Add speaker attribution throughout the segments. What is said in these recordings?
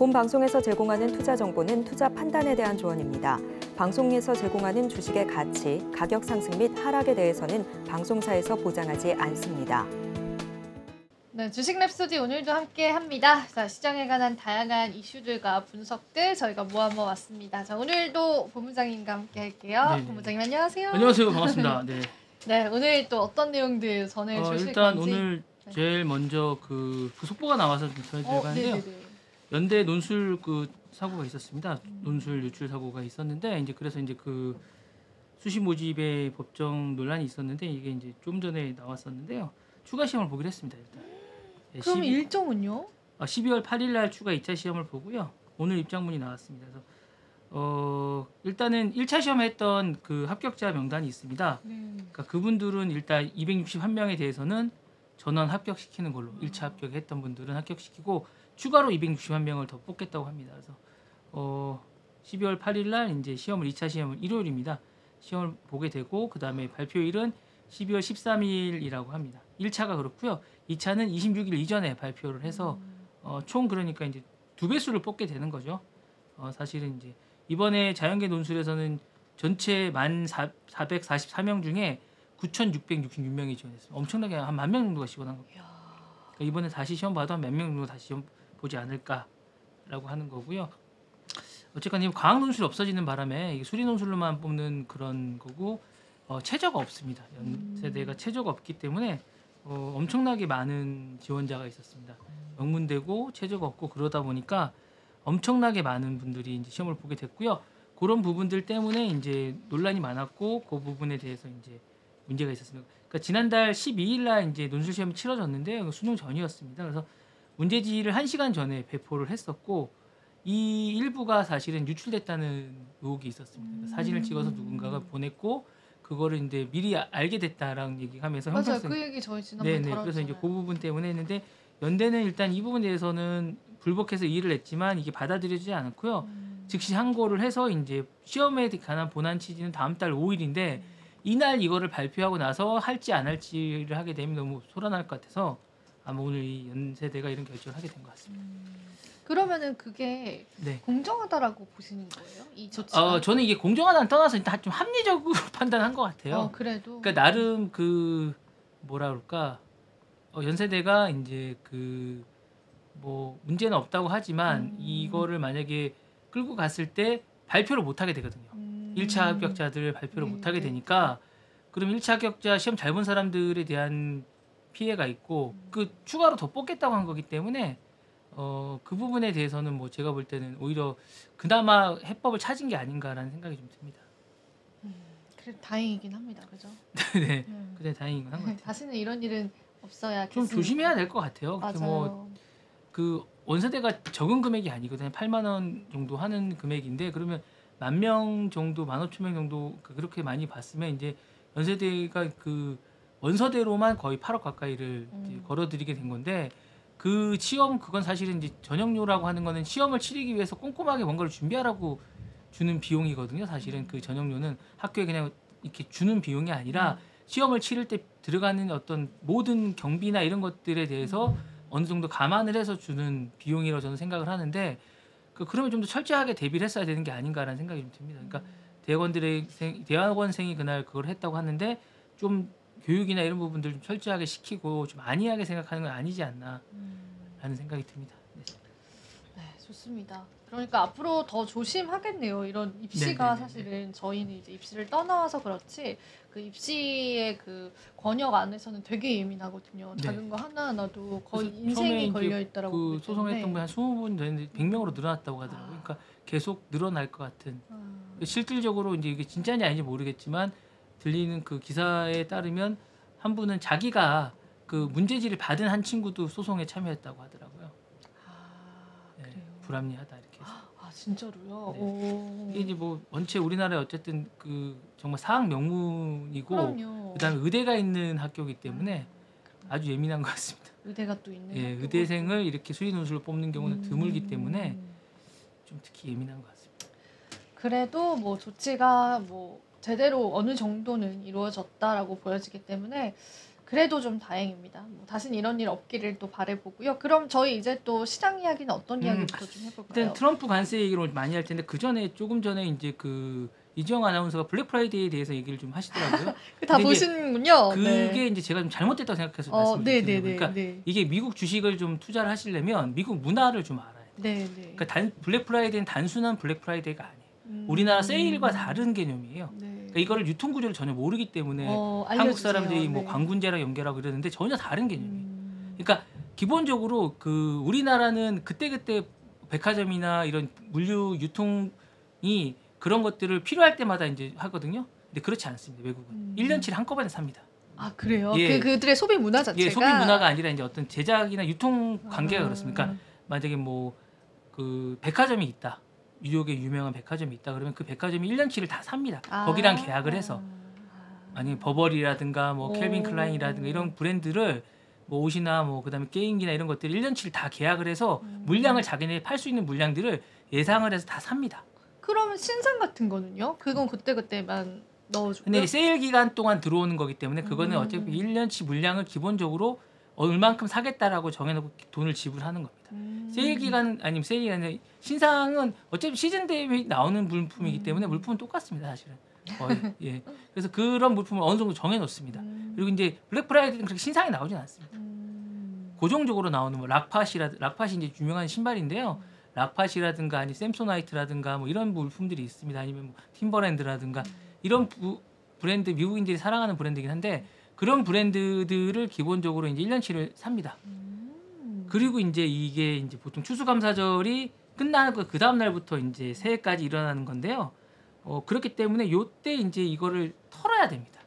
Speaker 1: 본 방송에서 제공하는 투자 정보는 투자 판단에 대한 조언입니다. 방송에서 제공하는 주식의 가치, 가격 상승 및 하락에 대해서는 방송사에서 보장하지 않습니다.
Speaker 2: 네, 주식 랩소디 오늘도 함께 합니다. 자, 시장에 관한 다양한 이슈들과 분석들 저희가 모아봤습니다. 자, 오늘도 본부장님과 함께 할게요.
Speaker 3: 네네.
Speaker 2: 본부장님 안녕하세요.
Speaker 3: 안녕하세요. 반갑습니다. 네.
Speaker 2: 네, 오늘 또 어떤 내용들 전해주실
Speaker 3: 일단
Speaker 2: 건지.
Speaker 3: 오늘 제일 먼저 그 속보가 나와서 좀 전해드리려고 하는데요.
Speaker 2: 네네네.
Speaker 3: 연대 논술 그 사고가 있었습니다. 논술 유출 사고가 있었는데 이제 그래서 이제 그 수시 모집의 법정 논란이 있었는데 이게 이제 좀 전에 나왔었는데요. 추가 시험을 보기로 했습니다. 일단. 네,
Speaker 2: 그럼 일정은요?
Speaker 3: 12월 8일 날 추가 2차 시험을 보고요. 오늘 입장문이 나왔습니다. 그래서 일단은 1차 시험에 했던 그 합격자 명단이 있습니다. 그러니까 그분들은 일단 261명에 대해서는 전원 합격시키는 걸로 1차 합격했던 분들은 합격시키고 추가로 261명을 더 뽑겠다고 합니다. 그래서 12월 8일 날 이제 시험을 2차 시험을 일요일입니다. 시험을 보게 되고 그다음에 발표일은 12월 13일이라고 합니다. 1차가 그렇고요. 2차는 26일 이전에 발표를 해서 총 그러니까 이제 2배수를 뽑게 되는 거죠. 사실은 이제 이번에 자연계 논술에서는 전체 1444명 중에 9,666명이 지원했습니다. 엄청나게 한 10,000명 정도가 지원한 겁니다. 그러니까 이번에 다시 시험 봐도 한 몇 명 정도 다시 시험 보지 않을까라고 하는 거고요. 어쨌건 이 과학 논술이 없어지는 바람에 이게 수리 논술로만 뽑는 그런 거고 최저가 없습니다. 연세대가 최저가 없기 때문에 엄청나게 많은 지원자가 있었습니다. 명문대고 최저가 없고 그러다 보니까 엄청나게 많은 분들이 이제 시험을 보게 됐고요. 그런 부분들 때문에 이제 논란이 많았고 그 부분에 대해서 이제 문제가 있었습니다. 그러니까 지난달 12일 날 이제 논술 시험이 치러졌는데 수능 전이었습니다. 그래서 문제지를 1시간 전에 배포를 했었고 이 일부가 사실은 유출됐다는 의혹이 있었습니다. 그러니까 사진을 찍어서 누군가가 보냈고 그거를 이제 미리 알게 됐다라는 얘기하면서
Speaker 2: 맞아요. 그 얘기 저희 지난번에 다뤘잖아요.
Speaker 3: 그래서 이제 그 부분 때문에 했는데 연대는 일단 이 부분에 대해서는 불복해서 이의를 냈지만 이게 받아들여지지 않았고요. 즉시 항고를 해서 이제 시험에 관한 본안 취지는 다음 달 5일인데 이날 이거를 발표하고 나서 할지 안 할지를 하게 되면 너무 소란할 것 같아서 아마 오늘 이 연세대가 이런 결정을 하게 된 것 같습니다.
Speaker 2: 그러면은 그게
Speaker 3: 네.
Speaker 2: 공정하다라고 보시는 거예요? 이 조치가?
Speaker 3: 저는 이게 공정하다는 떠나서 일단 좀 합리적으로 판단한 것 같아요.
Speaker 2: 그래도.
Speaker 3: 그러니까 나름 그 뭐라 그럴까 연세대가 이제 그 뭐 문제는 없다고 하지만 이거를 만약에 끌고 갔을 때 발표를 못 하게 되거든요. 1차 합격자들 발표를 못 하게 되니까 그럼 1차 합격자 시험 잘 본 사람들에 대한 피해가 있고 그 추가로 더 뽑겠다고 한 거기 때문에 그 부분에 대해서는 뭐 제가 볼 때는 오히려 그나마 해법을 찾은 게 아닌가라는 생각이 좀 듭니다.
Speaker 2: 그래 다행이긴 합니다. 그죠?
Speaker 3: 네. 그래 다행인 건 한 것 같아요.
Speaker 2: 다시는 이런 일은 없어야
Speaker 3: 좀 조심해야 될 것 같아요.
Speaker 2: 맞아요.
Speaker 3: 그 원세대가 적은 금액이 아니거든요. 8만 원 정도 하는 금액인데 그러면 10,000명 정도, 15,000명 정도 그렇게 많이 봤으면 이제 연세대가 그 원서대로만 거의 8억 가까이를 이제 걸어들이게 된 건데 그 시험 그건 사실은 이제 전형료라고 하는 거는 시험을 치르기 위해서 꼼꼼하게 뭔가를 준비하라고 주는 비용이거든요. 사실은 그 전형료는 학교에 그냥 이렇게 주는 비용이 아니라 시험을 치를 때 들어가는 어떤 모든 경비나 이런 것들에 대해서 어느 정도 감안을 해서 주는 비용이라고 저는 생각을 하는데 그러면 좀 더 철저하게 대비를 했어야 되는 게 아닌가라는 생각이 좀 듭니다. 그러니까 대학원생이 그날 그걸 했다고 하는데 좀 교육이나 이런 부분들 좀 철저하게 시키고 좀 안이하게 생각하는 건 아니지 않나라는 생각이 듭니다.
Speaker 2: 네, 좋습니다. 그러니까 앞으로 더 조심하겠네요. 이런 입시가
Speaker 3: 네네네네.
Speaker 2: 사실은 저희는 이제 입시를 떠나와서 그렇지 그 입시의 그 권역 안에서는 되게 예민하거든요.
Speaker 3: 네.
Speaker 2: 작은 거 하나하나도 거의
Speaker 3: 그래서
Speaker 2: 인생이
Speaker 3: 처음에
Speaker 2: 걸려
Speaker 3: 이제
Speaker 2: 있다라고
Speaker 3: 그
Speaker 2: 보기
Speaker 3: 소송했던
Speaker 2: 때문에.
Speaker 3: 분 한 20분 됐는데 100명으로 늘어났다고 하더라고요. 그러니까 계속 늘어날 것 같은. 실질적으로 이제 이게 진짜인지 아닌지 모르겠지만 들리는 그 기사에 따르면 한 분은 자기가 그 문제지를 받은 한 친구도 소송에 참여했다고 하더라고요.
Speaker 2: 그래요.
Speaker 3: 불합리하다 이렇게 해서.
Speaker 2: 진짜로요?
Speaker 3: 네.
Speaker 2: 오.
Speaker 3: 이게 이제 뭐 원체 우리나라에 어쨌든 그 정말 사학 명문이고
Speaker 2: 그럼요.
Speaker 3: 그다음에 의대가 있는 학교이기 때문에 아주 예민한 것 같습니다.
Speaker 2: 의대가 또 있는
Speaker 3: 예,
Speaker 2: 학교고
Speaker 3: 의대생을 이렇게 수리 논술로 뽑는 경우는 드물기 때문에 좀 특히 예민한 것 같습니다.
Speaker 2: 그래도 뭐 조치가 뭐 제대로 어느 정도는 이루어졌다라고 보여지기 때문에 그래도 좀 다행입니다. 뭐 다시는 이런 일 없기를 또 바라보고요. 그럼 저희 이제 또 시장 이야기는 어떤 이야기부터 좀 해볼까요?
Speaker 3: 일단 트럼프 관세 얘기를 많이 할 텐데 그 전에 조금 전에 이제 그 이지영 아나운서가 블랙 프라이데이에 대해서 얘기를 좀 하시더라고요.
Speaker 2: 다
Speaker 3: 근데 이제
Speaker 2: 보시는군요.
Speaker 3: 그게
Speaker 2: 네.
Speaker 3: 이제 제가 좀 잘못됐다고 생각해서 말씀드리는 거예요. 그러니까 이게 미국 주식을 좀 투자를 하시려면 미국 문화를 좀 알아야 돼요. 그러니까 블랙 프라이데이는 단순한 블랙 프라이데이가 아니에요. 우리나라 세일과 다른 개념이에요. 그러니까 이거를 유통 구조를 전혀 모르기 때문에 한국 사람들이 뭐 광군제랑 연결하고 이러는데 전혀 다른 개념이에요. 그러니까 기본적으로 그 우리나라는 그때그때 백화점이나 이런 물류 유통이 그런 것들을 필요할 때마다 이제 하거든요. 근데 그렇지 않습니다. 외국은 1년치를 한꺼번에 삽니다.
Speaker 2: 아 그래요?
Speaker 3: 예.
Speaker 2: 그들의 소비 문화 자체가
Speaker 3: 소비 문화가 아니라 이제 어떤 제작이나 유통 관계가 그렇습니까? 그러니까 만약에 뭐 그 백화점이 있다. 뉴욕에 유명한 백화점이 있다. 그러면 그 백화점이 1년치를 다 삽니다. 거기랑 계약을 해서 아니 버버리라든가 뭐 캘빈 클라인이라든가 이런 브랜드를 뭐 옷이나 뭐 그다음에 게임기나 이런 것들 1년치를 다 계약을 해서 물량을 자기네 팔 수 있는 물량들을 예상을 해서 다 삽니다.
Speaker 2: 그러면 신상 같은 거는요? 그건 그때그때만 넣어주고요?
Speaker 3: 근데 세일 기간 동안 들어오는 거기 때문에 그거는 어차피 1년치 물량을 기본적으로 얼만큼 사겠다라고 정해놓고 돈을 지불하는 겁니다. 세일 기간은 아니면 세일이 아니라 신상은 어차피 시즌 대비 나오는 물품이기 때문에 물품은 똑같습니다. 사실은 거의. 예. 그래서 그런 물품을 어느 정도 정해놓습니다. 그리고 이제 블랙 프라이데이는 그렇게 신상이 나오진 않습니다. 고정적으로 나오는 뭐 락팟이 이제 유명한 신발인데요. 락팟이라든가 아니 샘소나이트라든가 뭐 이런 물품들이 있습니다. 아니면 뭐 팀버랜드라든가 이런 브랜드 미국인들이 사랑하는 브랜드이긴 한데 그런 브랜드들을 기본적으로 이제 1년치를 삽니다. 그리고 이제 이게 이제 보통 추수감사절이 끝나고 그 다음 날부터 이제 새해까지 일어나는 건데요. 그렇기 때문에 요때 이제 이거를 털어야 됩니다.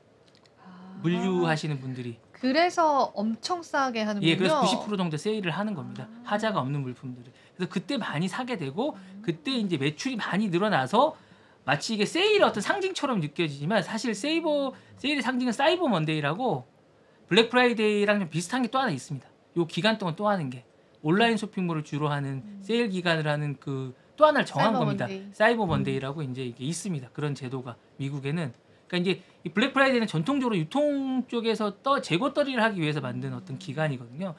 Speaker 3: 물류하시는 분들이.
Speaker 2: 그래서 엄청 싸게 하는군요.
Speaker 3: 예, 그래서 90% 정도 세일을 하는 겁니다. 하자가 없는 물품들을. 그래서 그때 많이 사게 되고 그때 이제 매출이 많이 늘어나서 마치 이게 세일의 어떤 상징처럼 느껴지지만 사실 세일의 상징은 사이버 먼데이라고 블랙 프라이데이랑 좀 비슷한 게 또 하나 있습니다. 요 기간 동안 또 하는 게 온라인 쇼핑몰을 주로 하는 세일 기간을 하는 그 또 하나를 정한
Speaker 2: 사이버
Speaker 3: 겁니다.
Speaker 2: 먼데이.
Speaker 3: 사이버 먼데이라고 이제 이게 있습니다. 그런 제도가 미국에는. 그러니까 이제 이 블랙 프라이데이는 전통적으로 유통 쪽에서 재고 떨이를 하기 위해서 만든 어떤 기간이거든요.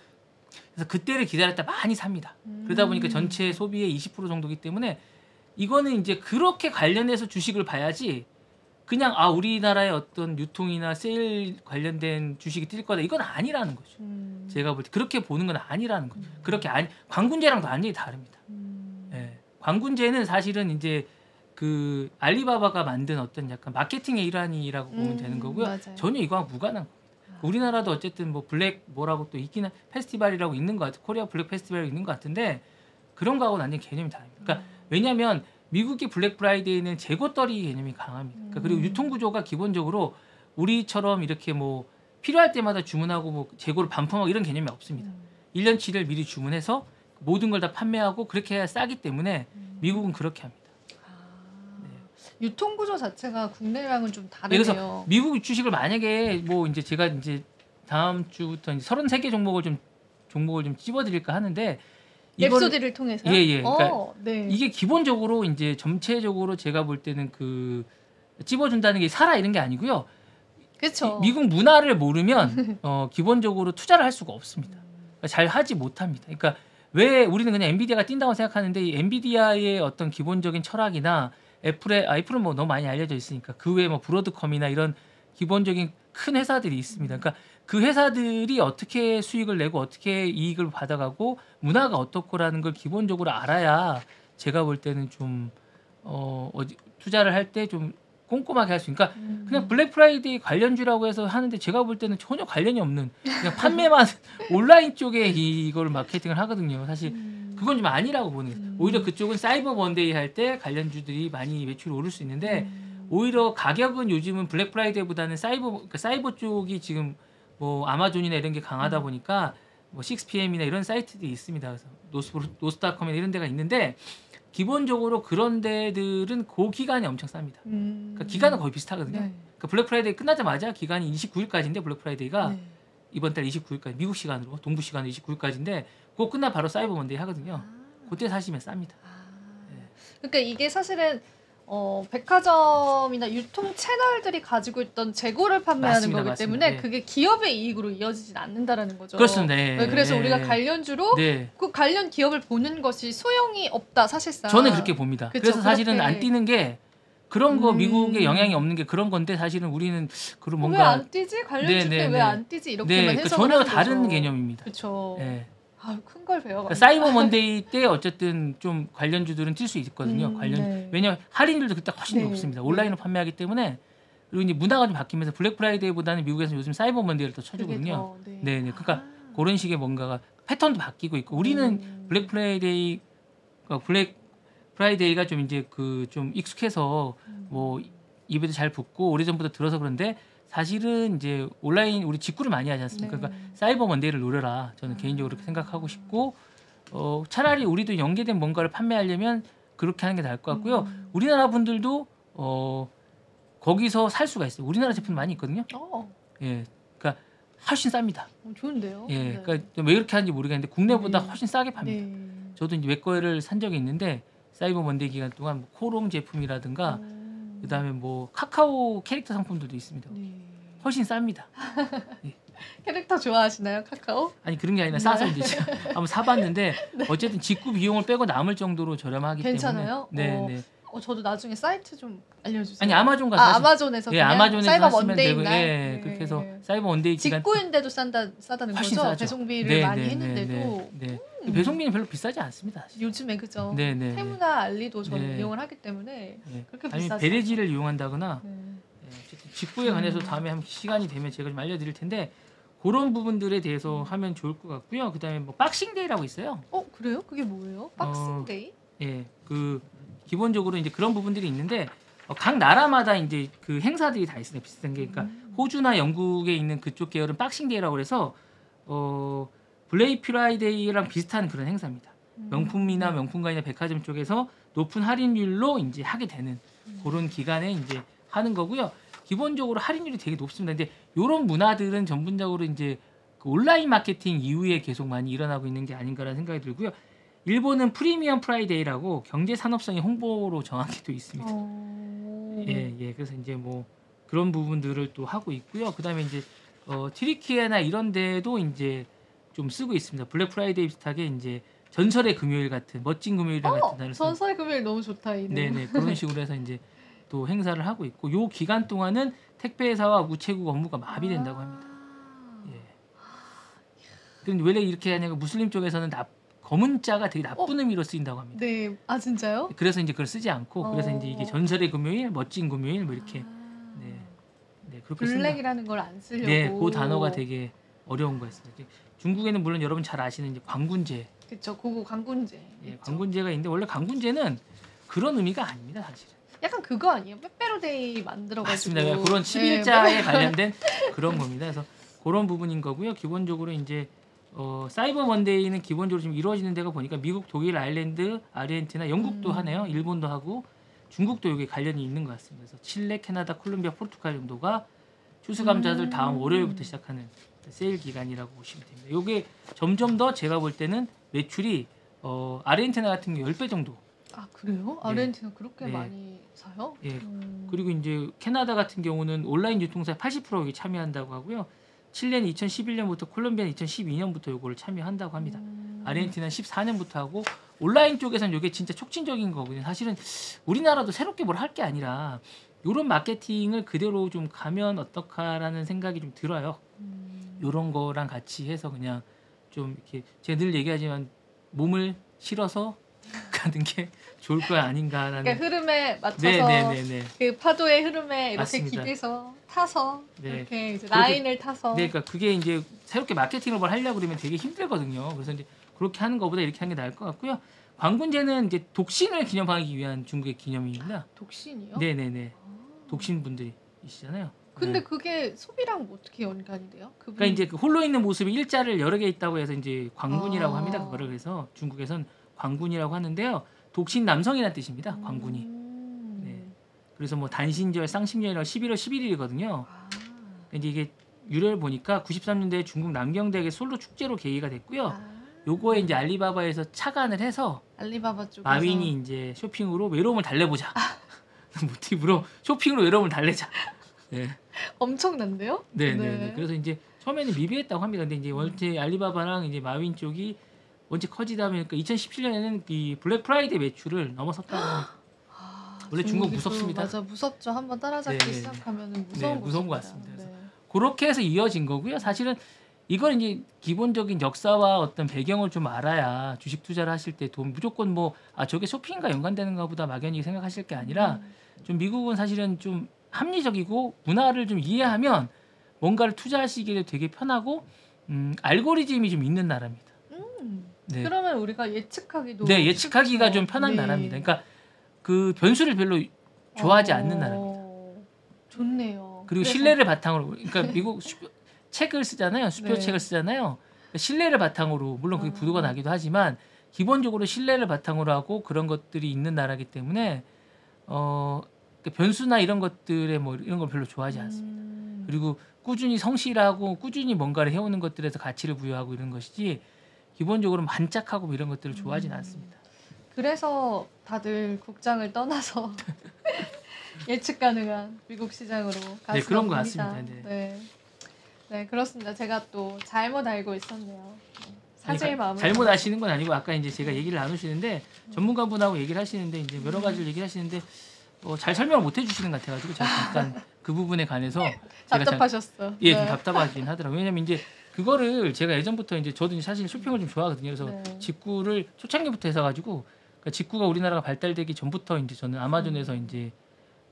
Speaker 3: 그래서 그때를 기다렸다 많이 삽니다. 그러다 보니까 전체 소비의 20% 정도이기 때문에 이거는 이제 그렇게 관련해서 주식을 봐야지 그냥 우리나라의 어떤 유통이나 세일 관련된 주식이 뛸 거다 이건 아니라는 거죠. 제가 볼 때 그렇게 보는 건 아니라는 거죠. 그렇게 광군제랑도 완전히 다릅니다. 예. 광군제는 사실은 이제 그 알리바바가 만든 어떤 약간 마케팅의 일환이라고 보면 되는 거고요.
Speaker 2: 맞아요.
Speaker 3: 전혀 이거랑 무관한 겁니다. 우리나라도 어쨌든 뭐 블랙 뭐라고 또 있기는 페스티벌이라고 있는 것 같아요. 코리아 블랙 페스티벌이 있는 것 같은데 그런 거하고는 완전 개념이 다릅니다. 그러니까 왜냐하면 미국의 블랙 프라이데이는 재고떨이 개념이 강합니다. 그러니까 그리고 유통 구조가 기본적으로 우리처럼 이렇게 뭐 필요할 때마다 주문하고 뭐 재고를 반품하고 이런 개념이 없습니다. 1년치를 미리 주문해서 모든 걸 다 판매하고 그렇게 해야 싸기 때문에 미국은 그렇게 합니다.
Speaker 2: 유통 구조 자체가 국내랑은 좀 다르네요.
Speaker 3: 그래서 미국 주식을 만약에 뭐 이제 제가 이제 다음 주부터 이제 33개 종목을 좀 찝어드릴까 하는데
Speaker 2: 랩소디를 통해서요?
Speaker 3: 예. 그러니까
Speaker 2: 네.
Speaker 3: 이게 기본적으로 이제 전체적으로 제가 볼 때는 그 찝어준다는 게 사라 이런 게 아니고요.
Speaker 2: 그렇죠.
Speaker 3: 미국 문화를 모르면 기본적으로 투자를 할 수가 없습니다. 그러니까 잘 하지 못합니다. 그러니까 왜 우리는 그냥 엔비디아가 뛴다고 생각하는데 이 엔비디아의 어떤 기본적인 철학이나 애플은 뭐 너무 많이 알려져 있으니까 그 외에 뭐 브로드컴이나 이런 기본적인 큰 회사들이 있습니다. 그러니까 그 회사들이 어떻게 수익을 내고 어떻게 이익을 받아가고 문화가 어떻고라는 걸 기본적으로 알아야 제가 볼 때는 좀 투자를 할 때 좀 꼼꼼하게 할 수 있으니까 그냥 블랙 프라이데이 관련주라고 해서 하는데 제가 볼 때는 전혀 관련이 없는 그냥 판매만 온라인 쪽에 이걸 마케팅을 하거든요. 사실 그건 좀 아니라고 보는 거예요. 오히려 그쪽은 사이버 먼데이 할 때 관련주들이 많이 매출이 오를 수 있는데 오히려 가격은 요즘은 블랙 프라이데이보다는 사이버 쪽이 지금 뭐 아마존이나 이런 게 강하다 보니까 뭐 6PM이나 이런 사이트들이 있습니다. 그래서 노스닷컴이나 이런 데가 있는데 기본적으로 그런 데들은 그 기간이 엄청 쌉니다. 그러니까 기간은 거의 비슷하거든요.
Speaker 2: 네.
Speaker 3: 그러니까 블랙 프라이데이 끝나자마자 기간이 29일까지인데 블랙 프라이데이가
Speaker 2: 네.
Speaker 3: 이번 달 29일까지 미국 시간으로 동부 시간으로 29일까지인데 그거 끝나 바로 사이버 먼데이 하거든요. 그때 사시면 쌉니다.
Speaker 2: 그러니까 이게 사실은 백화점이나 유통 채널들이 가지고 있던 재고를 판매하는
Speaker 3: 맞습니다,
Speaker 2: 거기
Speaker 3: 맞습니다.
Speaker 2: 때문에
Speaker 3: 네.
Speaker 2: 그게 기업의 이익으로 이어지진 않는다라는 거죠.
Speaker 3: 그렇습니다. 네.
Speaker 2: 네, 그래서
Speaker 3: 네.
Speaker 2: 우리가 관련주로
Speaker 3: 네.
Speaker 2: 그 관련 기업을 보는 것이 소용이 없다 사실상.
Speaker 3: 저는 그렇게 봅니다.
Speaker 2: 그쵸,
Speaker 3: 그래서 사실은
Speaker 2: 그렇게.
Speaker 3: 안 뛰는 게 그런 거 미국에 영향이 없는 게 그런 건데 사실은 우리는 그런
Speaker 2: 왜
Speaker 3: 뭔가
Speaker 2: 안 뛰지? 관련주인데
Speaker 3: 네, 네,
Speaker 2: 왜
Speaker 3: 네.
Speaker 2: 안 뛰지? 이렇게만
Speaker 3: 네, 그
Speaker 2: 해석을
Speaker 3: 전혀
Speaker 2: 하는
Speaker 3: 다른
Speaker 2: 거죠.
Speaker 3: 개념입니다.
Speaker 2: 그렇죠.
Speaker 3: 네.
Speaker 2: 큰 걸 배워가.
Speaker 3: 그러니까 사이버 먼데이 때 어쨌든 좀 관련주들은 뛸 수 있거든요.
Speaker 2: 네.
Speaker 3: 왜냐하면 할인율도 그때 훨씬
Speaker 2: 네,
Speaker 3: 높습니다.
Speaker 2: 네.
Speaker 3: 온라인으로 판매하기 때문에 그리고 이제 문화가 좀 바뀌면서 블랙 프라이데이보다는 미국에서 요즘 사이버 먼데이를 더 쳐주거든요.
Speaker 2: 네.
Speaker 3: 네, 네. 그러니까 그런 식의 뭔가가 패턴도 바뀌고 있고 우리는 블랙 프라이데이가 좀 이제 그 좀 익숙해서 뭐 입에도 잘 붙고 오래전부터 들어서 그런데 사실은 이제 온라인 우리 직구를 많이 하지 않습니까?
Speaker 2: 네.
Speaker 3: 그러니까 사이버 먼데이를 노려라. 저는 개인적으로 그렇게 생각하고 싶고 차라리 우리도 연계된 뭔가를 판매하려면 그렇게 하는 게 나을 것 같고요. 우리나라 분들도 거기서 살 수가 있어요. 우리나라 제품 많이 있거든요. 예, 그러니까 훨씬 쌉니다.
Speaker 2: 좋은데요.
Speaker 3: 예,
Speaker 2: 네.
Speaker 3: 그러니까 왜 이렇게 하는지 모르겠는데 국내보다
Speaker 2: 네.
Speaker 3: 훨씬 싸게 팝니다.
Speaker 2: 네.
Speaker 3: 저도 이제 외거를 산 적이 있는데 사이버 먼데이 기간 동안 뭐 코롱 제품이라든가 그다음에 뭐 카카오 캐릭터 상품들도 있습니다.
Speaker 2: 네.
Speaker 3: 훨씬 쌉니다.
Speaker 2: 캐릭터 좋아하시나요, 카카오?
Speaker 3: 아니 그런 게 아니라 싸서 이제 제가 한번 사봤는데 어쨌든 직구 비용을 빼고 남을 정도로 저렴하기
Speaker 2: 괜찮아요?
Speaker 3: 때문에 네네.
Speaker 2: 저도 나중에 사이트 좀 알려주세요.
Speaker 3: 아니 아마존 가서
Speaker 2: 아마존에서
Speaker 3: 예,
Speaker 2: 그냥
Speaker 3: 아마존에서
Speaker 2: 사이버
Speaker 3: 하시면
Speaker 2: 먼데이
Speaker 3: 되고
Speaker 2: 날
Speaker 3: 예, 그렇게 해서 사이버 먼데이 기간
Speaker 2: 직구인데도 싸다는
Speaker 3: 훨씬
Speaker 2: 거죠.
Speaker 3: 싸죠.
Speaker 2: 배송비를
Speaker 3: 네,
Speaker 2: 많이
Speaker 3: 네,
Speaker 2: 했는데도
Speaker 3: 네. 배송비는 별로 비싸지 않습니다. 사실.
Speaker 2: 요즘에 그죠.
Speaker 3: 네, 네,
Speaker 2: 테무나 알리도 저는
Speaker 3: 네.
Speaker 2: 이용을 하기 때문에
Speaker 3: 네.
Speaker 2: 그렇게
Speaker 3: 아니면
Speaker 2: 비싸지
Speaker 3: 베레지를 이용한다거나
Speaker 2: 네.
Speaker 3: 어쨌든 직구에 관해서 다음에 한 시간이 되면 제가 좀 알려드릴 텐데 그런 부분들에 대해서 하면 좋을 것 같고요. 그다음에 뭐 박싱데이라고 있어요.
Speaker 2: 그래요? 그게 뭐예요? 박싱데이?
Speaker 3: 예, 그 기본적으로 이제 그런 부분들이 있는데 각 나라마다 이제 그 행사들이 다 있어요. 비슷한 게 그러니까 호주나 영국에 있는 그쪽 계열은 박싱데이라고 그래서 블레이 프라이데이랑 비슷한 그런 행사입니다. 명품이나 명품관이나 백화점 쪽에서 높은 할인율로 이제 하게 되는 그런 기간에 이제 하는 거고요. 기본적으로 할인율이 되게 높습니다. 근데 이런 문화들은 전문적으로 이제 그 온라인 마케팅 이후에 계속 많이 일어나고 있는 게 아닌가라는 생각이 들고요. 일본은 프리미엄 프라이데이라고 경제 산업성의 홍보로 정하게 돼 있습니다. 예. 그래서 이제 뭐 그런 부분들을 또 하고 있고요. 그다음에 이제 트리키에나 이런 데도 이제 좀 쓰고 있습니다. 블랙 프라이데이 비슷하게 이제 전설의 금요일 같은 멋진 금요일 같은 단어를 쓰는
Speaker 2: 전설의 금요일 너무 좋다 이름.
Speaker 3: 네네 그런 식으로 해서 이제 또 행사를 하고 있고 요 기간 동안은 택배 회사와 우체국 업무가 마비된다고 합니다. 예. 그런데 왜 이렇게 하냐면 무슬림 쪽에서는 검은 자가 되게 나쁜 의미로 쓰인다고 합니다.
Speaker 2: 네, 진짜요?
Speaker 3: 그래서 이제 그걸 쓰지 않고 그래서 이제 이게 전설의 금요일, 멋진 금요일 뭐 이렇게 네 그렇게 쓴다.
Speaker 2: 블랙이라는 걸 안 쓰려고.
Speaker 3: 네, 그 단어가 되게 어려운 거였습니다. 중국에는 물론 여러분 잘 아시는 이제 광군제.
Speaker 2: 그렇죠. 그거 광군제.
Speaker 3: 예, 광군제가 있는데 원래 광군제는 그런 의미가 아닙니다, 사실은.
Speaker 2: 약간 그거 아니에요? 빼빼로데이 만들어가지고.
Speaker 3: 맞습니다. 그런 11자에 관련된 그런 겁니다. 그래서 그런 부분인 거고요. 기본적으로 이제 사이버 먼데이는 기본적으로 지금 이루어지는 데가 보니까 미국, 독일, 아일랜드, 아르헨티나, 영국도 하네요. 일본도 하고 중국도 여기 관련이 있는 것 같습니다. 그래서 칠레, 캐나다, 콜롬비아, 포르투갈 정도가 추수감자들 다음 월요일부터 시작하는 세일 기간이라고 보시면 됩니다. 이게 점점 더 제가 볼 때는 매출이 아르헨티나 같은 경우 10배 정도.
Speaker 2: 그래요? 아르헨티나 그렇게
Speaker 3: 네.
Speaker 2: 많이 사요?
Speaker 3: 예. 그리고 이제 캐나다 같은 경우는 온라인 유통사에 80% 여기 참여한다고 하고요. 칠레는 2011년부터 콜롬비아는 2012년부터 요거를 참여한다고 합니다. 아르헨티나는 14년부터 하고 온라인 쪽에서는 이게 진짜 촉진적인 거거든요. 사실은 우리나라도 새롭게 뭘 할 게 아니라 이런 마케팅을 그대로 좀 가면 어떡하라는 생각이 좀 들어요. 이런 거랑 같이 해서 그냥 좀 이렇게 제가 늘 얘기하지만 몸을 실어서 가는 게 좋을 거 아닌가라는.
Speaker 2: 그러니까 흐름에 맞춰서
Speaker 3: 네네네네.
Speaker 2: 그 파도의 흐름에 이렇게
Speaker 3: 맞습니다.
Speaker 2: 기대서 타서
Speaker 3: 네.
Speaker 2: 이렇게 이제
Speaker 3: 그렇게-
Speaker 2: 라인을 타서.
Speaker 3: 네, 그러니까 그게 이제 새롭게 마케팅을 뭘 하려고 그러면 되게 힘들거든요. 그래서 이제 그렇게 하는 것보다 이렇게 하는 게 나을 것 같고요. 광군제는 이제 독신을 기념하기 위한 중국의 기념일입니다.
Speaker 2: 독신이요?
Speaker 3: 네네네. 독신 분들이 있잖아요.
Speaker 2: 근데
Speaker 3: 네.
Speaker 2: 그게 소비랑 뭐 어떻게 연관이 돼요?
Speaker 3: 그러니까 이제 그 홀로 있는 모습이 일자를 여러 개 있다고 해서 이제 광군이라고
Speaker 2: 아.
Speaker 3: 합니다. 그거를 그래서 중국에선 광군이라고 하는데요. 독신 남성이라는 뜻입니다.
Speaker 2: 음.
Speaker 3: 광군이. 네. 그래서 뭐 단신절, 쌍심년이라고 11월 11일이거든요. 이제 이게 유래를 보니까 93년도에 중국 남경대학의 솔로 축제로 계기가 됐고요. 요거에 이제 알리바바에서 착안을 해서
Speaker 2: 알리바바 쪽에서
Speaker 3: 마윈이 이제 쇼핑으로 외로움을 달래보자. 모티브로 쇼핑으로 여러분을 달래자. 네.
Speaker 2: 엄청난데요?
Speaker 3: 네. 그래서 이제 처음에는 미비했다고 합니다. 근데 이제 원체 알리바바랑 이제 마윈 쪽이 원체 커지다 보니까 2017년에는 이 블랙 프라이데이 매출을 넘어섰다고 합니다. 원래 중국 무섭습니다.
Speaker 2: 맞아, 무섭죠. 한번 따라잡기
Speaker 3: 네.
Speaker 2: 시작하면은
Speaker 3: 무서운 것 같습니다.
Speaker 2: 네.
Speaker 3: 그렇게 해서 이어진 거고요. 사실은 이걸 이제 기본적인 역사와 어떤 배경을 좀 알아야 주식 투자를 하실 때 돈 무조건 뭐 저게 쇼핑과 연관되는가 보다 막연히 생각하실 게 아니라 좀 미국은 사실은 좀 합리적이고 문화를 좀 이해하면 뭔가를 투자하시기에 되게 편하고 알고리즘이 좀 있는 나라입니다. 네.
Speaker 2: 그러면 우리가 예측하기도
Speaker 3: 네, 예측하기가
Speaker 2: 쉽죠.
Speaker 3: 좀 편한
Speaker 2: 네.
Speaker 3: 나라입니다. 그러니까 그 변수를 별로 좋아하지 않는 나라입니다.
Speaker 2: 좋네요.
Speaker 3: 그리고
Speaker 2: 그래서-
Speaker 3: 신뢰를 바탕으로 그러니까 미국 책을 쓰잖아요. 수표
Speaker 2: 네.
Speaker 3: 책을 쓰잖아요. 그러니까 신뢰를 바탕으로 물론 그게 부도가 나기도 하지만 기본적으로 신뢰를 바탕으로 하고 그런 것들이 있는 나라기 때문에 그러니까 변수나 이런 것들에 뭐 이런 걸 별로 좋아하지 않습니다. 그리고 꾸준히 성실하고 꾸준히 뭔가를 해오는 것들에서 가치를 부여하고 이런 것이지 기본적으로 만짝하고 뭐 이런 것들을 좋아하지는 않습니다.
Speaker 2: 그래서 다들 국장을 떠나서 예측 가능한 미국 시장으로 가시나
Speaker 3: 네, 그런 것
Speaker 2: 봅니다.
Speaker 3: 같습니다.
Speaker 2: 네, 그렇습니다. 제가 또 잘못 알고 있었네요. 사제의 마음을
Speaker 3: 잘못 아시는 건 아니고 아까 이제 제가 얘기를 나누시는데 전문가분하고 얘기를 하시는데 이제 여러 가지를 얘기를 하시는데 잘 설명을 못 해주시는 것 같아가지고 제가 잠깐 그 부분에 관해서 제가
Speaker 2: 답답하셨어요.
Speaker 3: 예, 좀 답답하긴 하더라고요. 왜냐면 이제 그거를 제가 예전부터 이제 저도 이제 사실 쇼핑을 좀 좋아하거든요. 그래서
Speaker 2: 네.
Speaker 3: 직구를 초창기부터 해서가지고 그러니까 직구가 우리나라가 발달되기 전부터 이제 저는 아마존에서 이제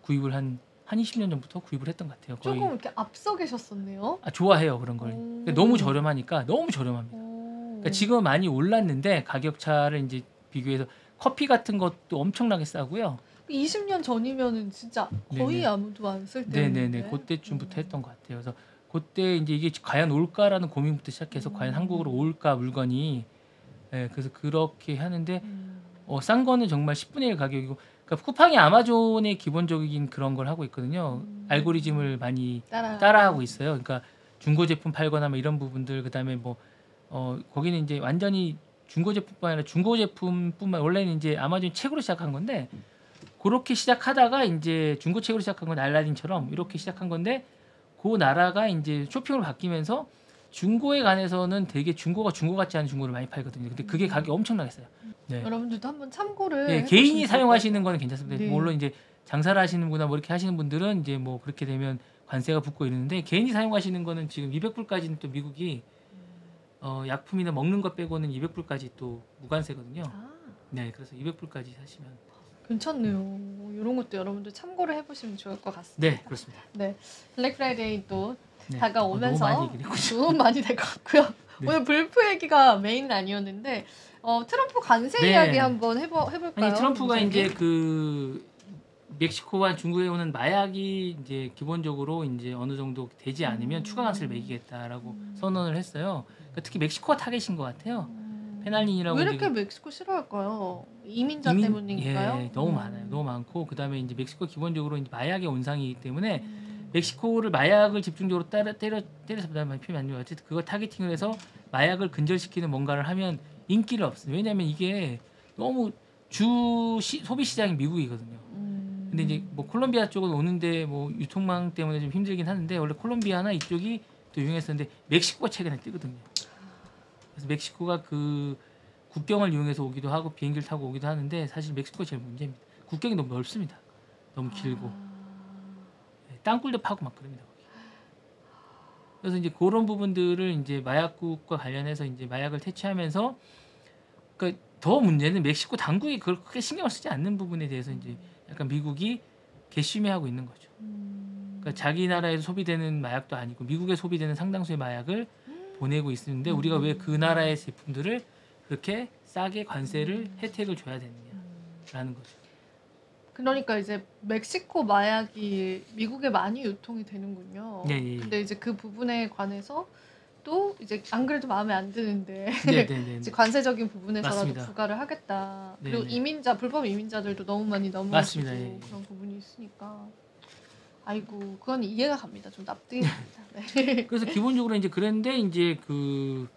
Speaker 3: 구입을 한 20년 전부터 구입을 했던 것 같아요. 거의
Speaker 2: 조금 이렇게 앞서 계셨었네요.
Speaker 3: 좋아해요 그런 걸.
Speaker 2: 오.
Speaker 3: 그러니까 너무 저렴하니까 너무 저렴합니다. 그러니까 지금은 많이 올랐는데 가격 차를 이제 비교해서 커피 같은 것도 엄청나게 싸고요.
Speaker 2: 20년 전이면은 진짜 거의
Speaker 3: 네네.
Speaker 2: 아무도 안 쓸 때였는데.
Speaker 3: 네네네. 그때쯤부터 했던 것 같아요. 그래서 그때 이제 이게 과연 올까라는 고민부터 시작해서 과연 한국으로 올까 물건이. 그래서 그렇게 하는데 싼 거는 정말 10분의 1 가격이고. 그러니까 쿠팡이 아마존의 기본적인 그런 걸 하고 있거든요. 알고리즘을 많이 따라하고 있어요. 그러니까 중고 제품 팔거나 뭐 이런 부분들 그다음에 뭐 거기는 이제 완전히 중고 제품뿐만 아니라 중고 제품뿐만 원래는 이제 아마존 책으로 시작한 건데 그렇게 시작하다가 이제 중고 책으로 시작한 건 알라딘처럼 이렇게 시작한 건데 그 나라가 이제 쇼핑으로 바뀌면서 중고에 관해서는 되게 중고가 중고 같지 않은 중고를 많이 팔거든요. 근데 그게 가격이 엄청나게 싸요. 네.
Speaker 2: 여러분들도 한번 참고를
Speaker 3: 예,
Speaker 2: 해보시면
Speaker 3: 개인이
Speaker 2: 좋을 것
Speaker 3: 사용하시는
Speaker 2: 같아요.
Speaker 3: 거는 괜찮습니다.
Speaker 2: 네.
Speaker 3: 물론 이제 장사를 하시는 분이나 뭐 이렇게 하시는 분들은 이제 뭐 그렇게 되면 관세가 붙고 이러는데 개인이 사용하시는 거는 지금 200불까지는 또 미국이 약품이나 먹는 것 빼고는 200불까지 또 무관세거든요. 네, 그래서 200불까지 사시면
Speaker 2: 괜찮네요. 이런 것도 여러분들 참고를 해보시면 좋을 것 같습니다.
Speaker 3: 네, 그렇습니다.
Speaker 2: 네, 블랙 프라이데이 또
Speaker 3: 네.
Speaker 2: 다가오면서
Speaker 3: 너무 많이 얘기를 했군요.
Speaker 2: 너무 많이 될 것 같고요.
Speaker 3: 네.
Speaker 2: 오늘 불프 얘기가 메인은 아니었는데 트럼프 관세
Speaker 3: 네.
Speaker 2: 이야기 한번 해볼까요?
Speaker 3: 아니 트럼프가
Speaker 2: 선생님?
Speaker 3: 이제 그 멕시코와 중국에 오는 마약이 이제 기본적으로 이제 어느 정도 되지 않으면 추가 관세를 매기겠다라고 선언을 했어요. 그러니까 특히 멕시코가 타겟인 것 같아요. 페날린이라고
Speaker 2: 왜
Speaker 3: 이제
Speaker 2: 이렇게 멕시코 싫어할까요? 이민자 때문인가요?
Speaker 3: 예, 너무 많아요. 너무 많고 그다음에 이제 멕시코 기본적으로 이제 마약의 온상이기 때문에 멕시코를 마약을 집중적으로 때려서 많이 표현이 안 좋아요. 어쨌든 그걸 타겟팅을 해서 마약을 근절시키는 뭔가를 하면 인기를 없어요. 왜냐하면 이게 너무 소비 시장이 미국이거든요. 근데 이제 뭐 콜롬비아 쪽은 오는데 뭐 유통망 때문에 좀 힘들긴 하는데 원래 콜롬비아나 이쪽이 또 유행했었는데 멕시코가 최근에 뜨거든요. 그래서 멕시코가 그 국경을 이용해서 오기도 하고 비행기를 타고 오기도 하는데 사실 멕시코가 제일 문제입니다. 국경이 너무 넓습니다. 너무 길고 땅굴도 파고 막 그럽니다. 거기. 그래서 이제 그런 부분들을 이제 마약국과 관련해서 이제 마약을 퇴치하면서 그러니까 더 문제는 멕시코 당국이 그걸 크게 신경을 쓰지 않는 부분에 대해서 이제 약간 미국이 괘씸해하고 있는 거죠. 그러니까 자기 나라에서 소비되는 마약도 아니고 미국에 소비되는 상당수의 마약을 보내고 있는데 우리가 왜 그 나라의 제품들을 그렇게 싸게 관세를 혜택을 줘야 되느냐라는 거죠.
Speaker 2: 그러니까 이제 멕시코 마약이 미국에 많이 유통이 되는군요.
Speaker 3: 예.
Speaker 2: 근데 이제 그 부분에 관해서 또 이제 안 그래도 마음에 안 드는데
Speaker 3: 네네네.
Speaker 2: 이제 관세적인 부분에서라도
Speaker 3: 맞습니다.
Speaker 2: 부과를 하겠다. 그리고
Speaker 3: 네네.
Speaker 2: 불법 이민자들도 너무 많이 넘어오시고
Speaker 3: 맞습니다. 예.
Speaker 2: 그런 부분이 있으니까 아이고 그건 이해가 갑니다. 좀 납득이 됩니다. 네.
Speaker 3: 그래서 기본적으로 이제 그랬는데 이제 그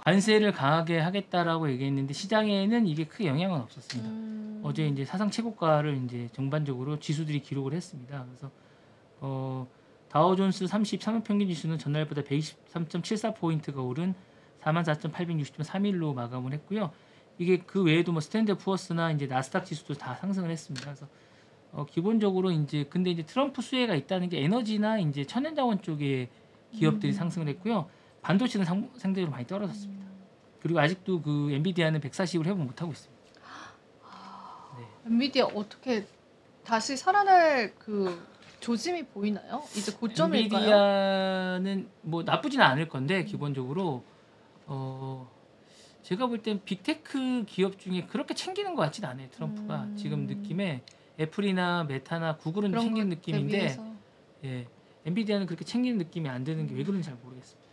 Speaker 3: 관세를 강하게 하겠다라고 얘기했는데 시장에는 이게 크게 영향은 없었습니다. 어제 이제 사상 최고가를 이제 전반적으로 지수들이 기록을 했습니다. 그래서 다우존스 33일 평균 지수는 전날보다 123.74 포인트가 오른 44,860.31로 마감을 했고요. 이게 그 외에도 뭐 스탠드드 푸어스나 이제 나스닥 지수도 다 상승을 했습니다. 그래서 기본적으로 이제 근데 이제 트럼프 수혜가 있다는 게 에너지나 이제 천연자원 쪽에 기업들이 상승을 했고요. 반도체는 상대적으로 많이 떨어졌습니다. 그리고 아직도 그 엔비디아는 140을 회복 못 하고 있습니다. 네.
Speaker 2: 엔비디아 어떻게 다시 살아날 그 조짐이 보이나요? 이제 고점일까요?
Speaker 3: 엔비디아는 뭐 나쁘지는 않을 건데 기본적으로 제가 볼 땐 빅테크 기업 중에 그렇게 챙기는 것 같지는 않아요. 트럼프가 지금 느낌에 애플이나 메타나 구글은
Speaker 2: 그런
Speaker 3: 챙기는
Speaker 2: 것
Speaker 3: 느낌인데
Speaker 2: 대비해서.
Speaker 3: 예, 엔비디아는 그렇게 챙기는 느낌이 안 드는 게 왜 그런지 잘 모르겠습니다.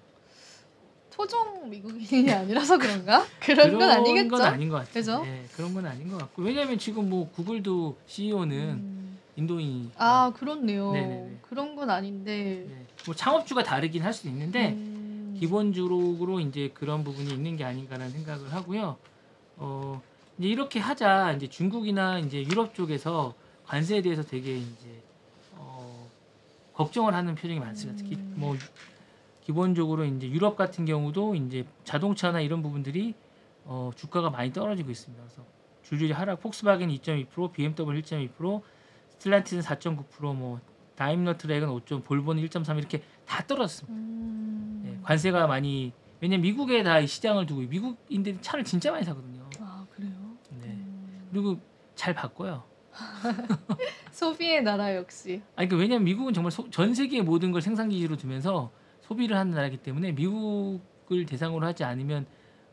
Speaker 2: 토종 미국인이 아니라서 그런가? 그런 건 아니겠죠?
Speaker 3: 건 아닌 것 같아요.
Speaker 2: 그죠?
Speaker 3: 예, 그런 건 아닌 것 같고 왜냐하면 지금 뭐 구글도 CEO는 인도인이
Speaker 2: 아 그렇네요.
Speaker 3: 네네네.
Speaker 2: 그런 건 아닌데.
Speaker 3: 네, 뭐 창업주가 다르긴 할 수도 있는데 기본적으로 이제 그런 부분이 있는 게 아닌가라는 생각을 하고요. 이제 이렇게 하자 이제 중국이나 이제 유럽 쪽에서 관세에 대해서 되게 이제 걱정을 하는 표정이 많습니다. 특히 뭐 기본적으로 이제 유럽 같은 경우도 이제 자동차나 이런 부분들이 주가가 많이 떨어지고 있습니다. 그래서 줄줄이 하락. 폭스바겐 2.2%, BMW 1.2%, 스텔란티스 4.9%, 뭐 다임러 트랙은 5. 볼보는 1.3 이렇게 다 떨어졌습니다. 네, 관세가 많이 왜냐면 미국에 다 이 시장을 두고 미국인들이 차를 진짜 많이 사거든요.
Speaker 2: 아 그래요?
Speaker 3: 네. 그리고 잘 바꿔요.
Speaker 2: 소비의 나라 역시.
Speaker 3: 아니 그 왜냐면 미국은 정말 전 세계의 모든 걸 생산 기지로 두면서 소비를 하는 나라이기 때문에 미국을 대상으로 하지 않으면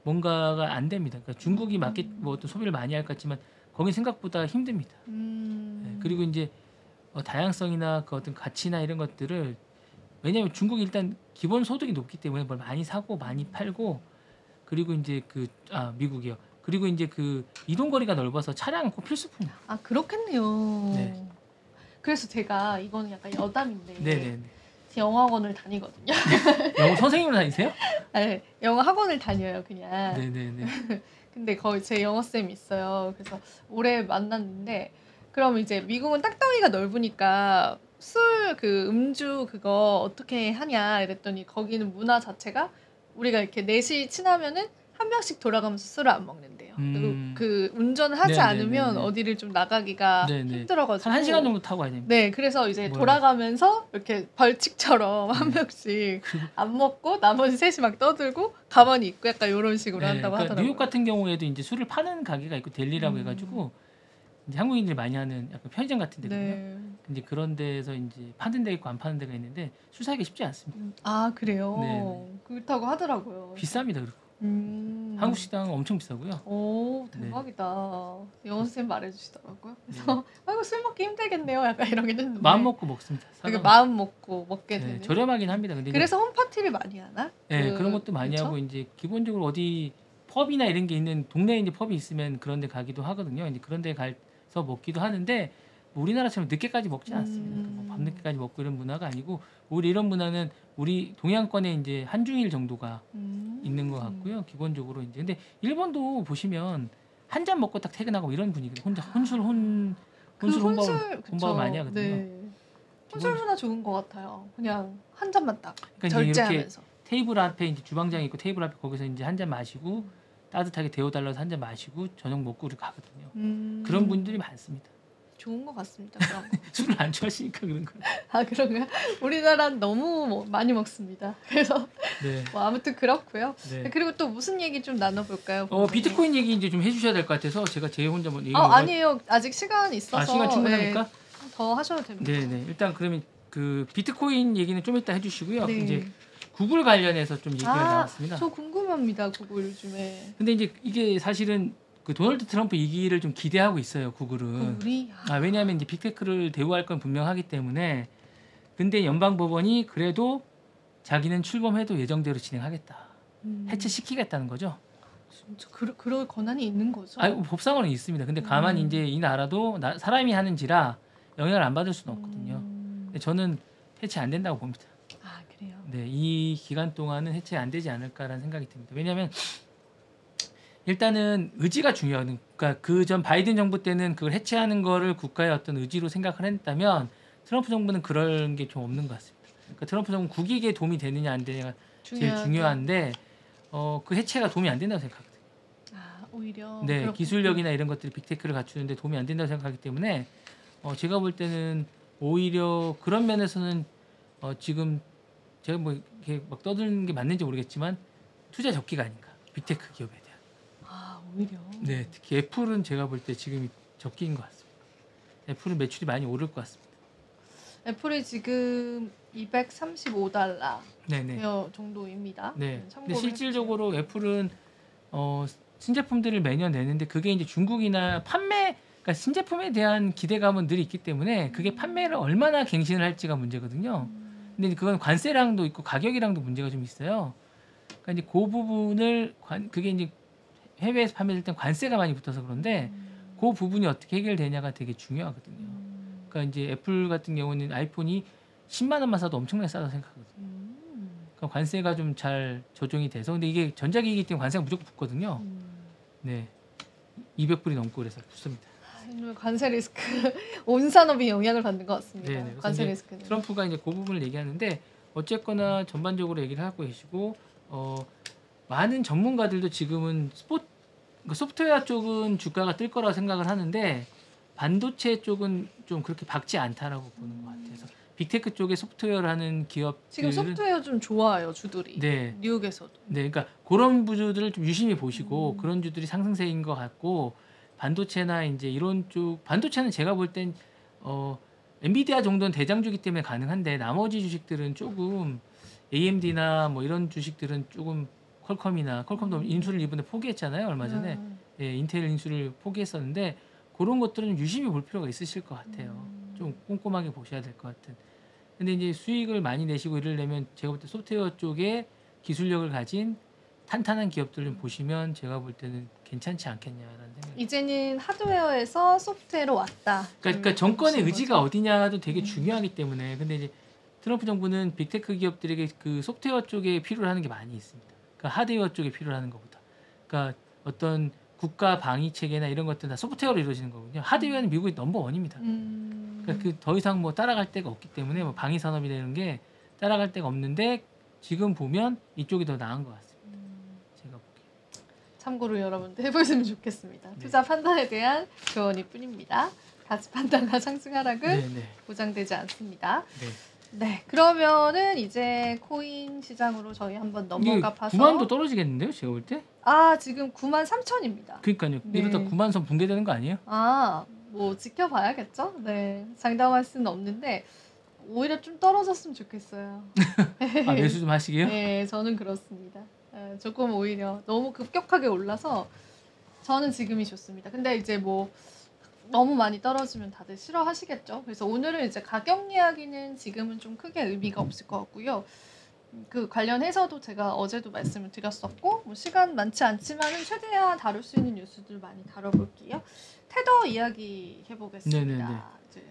Speaker 3: 뭔가가 안 됩니다. 그러니까 중국이 마켓 뭐 어떤 소비를 많이 할 것 같지만 거기 생각보다 힘듭니다. 네, 그리고 이제 다양성이나 그 어떤 가치나 이런 것들을 왜냐하면 중국이 일단 기본 소득이 높기 때문에 뭘 많이 사고 많이 팔고 그리고 이제 미국이요. 그리고 이제 그 이동 거리가 넓어서 차량은 꼭 필수품이야.
Speaker 2: 아 그렇겠네요.
Speaker 3: 네.
Speaker 2: 그래서 제가 이거는 약간 여담인데
Speaker 3: 네네네.
Speaker 2: 영어 학원을 다니거든요.
Speaker 3: 영어 선생님으로 다니세요?
Speaker 2: 네, 영어 학원을 다녀요 그냥.
Speaker 3: 네네네.
Speaker 2: 근데 거기 제 영어 쌤이 있어요. 그래서 올해 만났는데 그럼 이제 미국은 땅덩이가 넓으니까 술 그 음주 그거 어떻게 하냐 이랬더니 거기는 문화 자체가 우리가 이렇게 넷이 친하면은 한 명씩 돌아가면서 술을 안 먹는데요. 그리고 그 운전을 하지
Speaker 3: 네네네네.
Speaker 2: 않으면 어디를 좀 나가기가
Speaker 3: 네네.
Speaker 2: 힘들어가지고
Speaker 3: 한 1시간 정도 타고 가야 됩니다.
Speaker 2: 네, 그래서 이제
Speaker 3: 뭐야.
Speaker 2: 돌아가면서 이렇게 벌칙처럼 한 명씩 안 먹고 나머지 셋이 막 떠들고 가만히 있고 약간 이런 식으로 한다고
Speaker 3: 그러니까
Speaker 2: 하더라고요.
Speaker 3: 뉴욕 같은 경우에도 이제 술을 파는 가게가 있고 델리라고 해가지고 이제 한국인들이 많이 하는 약간 편의점 같은 데거든요.
Speaker 2: 네.
Speaker 3: 이제 그런 데서 이제 파는 데 있고 안 파는 데가 있는데 술 사기가 쉽지 않습니다.
Speaker 2: 아 그래요?
Speaker 3: 네네.
Speaker 2: 그렇다고 하더라고요.
Speaker 3: 비쌉니다. 그리고 한국 식당 엄청 비싸고요.
Speaker 2: 오 대박이다. 영어 선생님 말해주시더라고요. 그래서 아이고 술 먹기 힘들겠네요. 약간 이러긴 했는데
Speaker 3: 마음 먹고 먹습니다.
Speaker 2: 되게
Speaker 3: 사다
Speaker 2: 마음 먹고 먹게
Speaker 3: 네,
Speaker 2: 되는.
Speaker 3: 저렴하긴 합니다. 근데
Speaker 2: 그래서 홈파티를 많이 하나?
Speaker 3: 네, 그런 것도 많이
Speaker 2: 그쵸?
Speaker 3: 하고 이제 기본적으로 어디 펍이나 이런 게 있는 동네에 이제 펍이 있으면 그런 데 가기도 하거든요. 이제 그런 데 가서 먹기도 하는데 뭐 우리나라처럼 늦게까지 먹지 않습니다. 뭐 밤늦게까지 먹고 이런 문화가 아니고 오히려 이런 문화는 우리 동양권에 이제 한중일 정도가 있는 것 같고요. 기본적으로 이제 근데 일본도 보시면 한 잔 먹고 딱 퇴근하고 이런 분위기. 혼자 혼술 혼밥을 많이 하거든요.
Speaker 2: 네. 혼술 문화 좋은 것 같아요. 그냥 한 잔만 딱
Speaker 3: 그러니까 이제 이렇게
Speaker 2: 절제하면서.
Speaker 3: 테이블 앞에 이제 주방장이 있고 테이블 앞에 거기서 이제 한 잔 마시고 따뜻하게 데워달라서 한 잔 마시고 저녁 먹고 우리 가거든요. 그런 분들이 많습니다.
Speaker 2: 좋은 것 같습니다. 그럼.
Speaker 3: 술을 안 좋아하시니까 그런 거예요.
Speaker 2: 아 그런가? 우리나라는 너무 많이 먹습니다. 그래서
Speaker 3: 네.
Speaker 2: 뭐 아무튼 그렇고요.
Speaker 3: 네.
Speaker 2: 그리고 또 무슨 얘기 좀 나눠볼까요?
Speaker 3: 비트코인 얘기 이제 좀 해주셔야 될 것 같아서 제가 제 혼자 뭐 얘기.
Speaker 2: 아니에요. 아직 시간 있어서.
Speaker 3: 시간 충분합니까?
Speaker 2: 네, 더 하셔도 됩니다.
Speaker 3: 네네. 일단 그러면 그 비트코인 얘기는 좀 이따 해주시고요.
Speaker 2: 네.
Speaker 3: 이제 구글 관련해서 좀 얘기가 나왔습니다.
Speaker 2: 저 궁금합니다. 구글 요즘에.
Speaker 3: 근데 이제 이게 사실은 그 도널드 트럼프 이기를 좀 기대하고 있어요. 구글은.
Speaker 2: 구글이?
Speaker 3: 왜냐하면 이제 빅테크를 대우할 건 분명하기 때문에. 근데 연방법원이 그래도 자기는 출범해도 예정대로 진행하겠다. 해체시키겠다는 거죠.
Speaker 2: 진짜 그럴 권한이 있는 거죠?
Speaker 3: 법상으로는 있습니다. 근데 가만히 이제 이 나라도 사람이 하는지라 영향을 안 받을 수는 없거든요. 근데 저는 해체 안 된다고 봅니다.
Speaker 2: 아 그래요? 그래요.
Speaker 3: 네, 이 기간 동안은 해체 안 되지 않을까라는 생각이 듭니다. 왜냐하면 일단은 의지가 중요하거든요. 그러니까 그 전 바이든 정부 때는 그걸 해체하는 거를 국가의 어떤 의지로 생각을 했다면 트럼프 정부는 그런 게 좀 없는 것 같습니다. 그러니까 트럼프 정부는 국익에 도움이 되느냐 안 되느냐가 제일
Speaker 2: 중요하죠.
Speaker 3: 중요한데 그 해체가 도움이 안 된다고 생각하거든요.
Speaker 2: 아, 오히려
Speaker 3: 네,
Speaker 2: 그렇군요.
Speaker 3: 기술력이나 이런 것들이 빅테크를 갖추는데 도움이 안 된다고 생각하기 때문에 제가 볼 때는 오히려 그런 면에서는 지금 제가 뭐 이렇게 막 떠드는 게 맞는지 모르겠지만 투자 적기가 아닌가 빅테크 기업에 대한.
Speaker 2: 아, 오히려.
Speaker 3: 네, 특히 애플은 제가 볼 때 지금이 적기인 것 같습니다. 애플은 매출이 많이 오를 것 같습니다.
Speaker 2: 애플이 지금 $235
Speaker 3: 네네.
Speaker 2: 정도입니다.
Speaker 3: 네. 근데
Speaker 2: 참고를
Speaker 3: 실질적으로 애플은 신제품들을 매년 내는데 그게 이제 중국이나 그러니까 신제품에 대한 기대감은 늘 있기 때문에 그게 판매를 얼마나 갱신을 할지가 문제거든요. 근데 이제 그건 관세랑도 있고 가격이랑도 문제가 좀 있어요. 그러니까 이제 그 부분을 그게 이제 해외에서 판매될 땐 관세가 많이 붙어서 그런데 그 부분이 어떻게 해결되냐가 되게 중요하거든요. 그러니까 이제 애플 같은 경우는 아이폰이 10만 원만 사도 엄청나게 싸다고 생각하거든요. 그러니까 관세가 좀 잘 조정이 돼서 근데 이게 전자기기이기 때문에 관세가 무조건 붙거든요. 네, 200불이 넘고 그래서 붙습니다.
Speaker 2: 관세 리스크 온 산업이 영향을 받는 것 같습니다.
Speaker 3: 네네. 그래서
Speaker 2: 관세
Speaker 3: 이제
Speaker 2: 리스크는.
Speaker 3: 트럼프가 이제 그 부분을 얘기하는데 어쨌거나 전반적으로 얘기를 하고 계시고 많은 전문가들도 지금은 그 소프트웨어 쪽은 주가가 뜰 거라고 생각을 하는데 반도체 쪽은 좀 그렇게 밝지 않다라고 보는 것 같아요. 그래서 빅테크 쪽에 소프트웨어를 하는 기업들은
Speaker 2: 지금 소프트웨어 좀 좋아요, 주들이.
Speaker 3: 네.
Speaker 2: 뉴욕에서도.
Speaker 3: 네, 그러니까 그런 부주들을 좀 유심히 보시고 그런 주들이 상승세인 것 같고 반도체나 이제 이런 쪽 반도체는 제가 볼 땐 엔비디아 정도는 대장주기 때문에 가능한데 나머지 주식들은 조금 AMD나 뭐 이런 주식들은 조금 퀄컴도 인수를 이번에 포기했잖아요 얼마 전에 예, 인텔 인수를 포기했었는데 그런 것들은 좀 유심히 볼 필요가 있으실 것 같아요. 좀 꼼꼼하게 보셔야 될 것 같은. 근데 이제 수익을 많이 내시고 이러려면 제가 볼 때 소프트웨어 쪽에 기술력을 가진 탄탄한 기업들 좀 보시면 제가 볼 때는 괜찮지 않겠냐라는 생각이.
Speaker 2: 이제는 하드웨어에서 소프트웨어로 왔다.
Speaker 3: 그러니까 정권의
Speaker 2: 보시는
Speaker 3: 의지가
Speaker 2: 거죠?
Speaker 3: 어디냐도 되게 중요하기 때문에 근데 이제 트럼프 정부는 빅테크 기업들에게 그 소프트웨어 쪽에 필요로 하는 게 많이 있습니다. 그러니까 하드웨어 쪽에 필요로 하는 것보다. 그러니까 어떤 국가 방위 체계나 이런 것들은 다 소프트웨어로 이루어지는 거거든요. 하드웨어는 미국이 넘버원입니다. 그러니까 그 더 이상 뭐 따라갈 데가 없기 때문에 뭐 방위 산업이나 이런 게 따라갈 데가 없는데 지금 보면 이쪽이 더 나은 것 같습니다. 제가 보기에.
Speaker 2: 참고로 여러분들 해보시면 좋겠습니다.
Speaker 3: 네.
Speaker 2: 투자 판단에 대한 조언일 뿐입니다. 가치 판단과 상승 하락은
Speaker 3: 네네.
Speaker 2: 보장되지 않습니다.
Speaker 3: 네.
Speaker 2: 네, 그러면은 이제 코인 시장으로 저희 한번 넘어가 봐서
Speaker 3: 9만도 떨어지겠는데요, 제가 볼 때?
Speaker 2: 지금 93,000입니다.
Speaker 3: 그러니까요.
Speaker 2: 네.
Speaker 3: 이러다 9만 선 붕괴되는 거 아니에요?
Speaker 2: 뭐 지켜봐야겠죠? 네, 장담할 수는 없는데 오히려 좀 떨어졌으면 좋겠어요.
Speaker 3: 매수 좀 하시게요?
Speaker 2: 네, 저는 그렇습니다. 조금 오히려 너무 급격하게 올라서 저는 지금이 좋습니다. 근데 이제 뭐 너무 많이 떨어지면 다들 싫어하시겠죠. 그래서 오늘은 이제 가격 이야기는 지금은 좀 크게 의미가 없을 것 같고요. 그 관련해서도 제가 어제도 말씀을 드렸었고 뭐 시간 많지 않지만은 최대한 다룰 수 있는 뉴스들 많이 다뤄볼게요. 테더 이야기 해보겠습니다.
Speaker 3: 네네네.
Speaker 2: 이제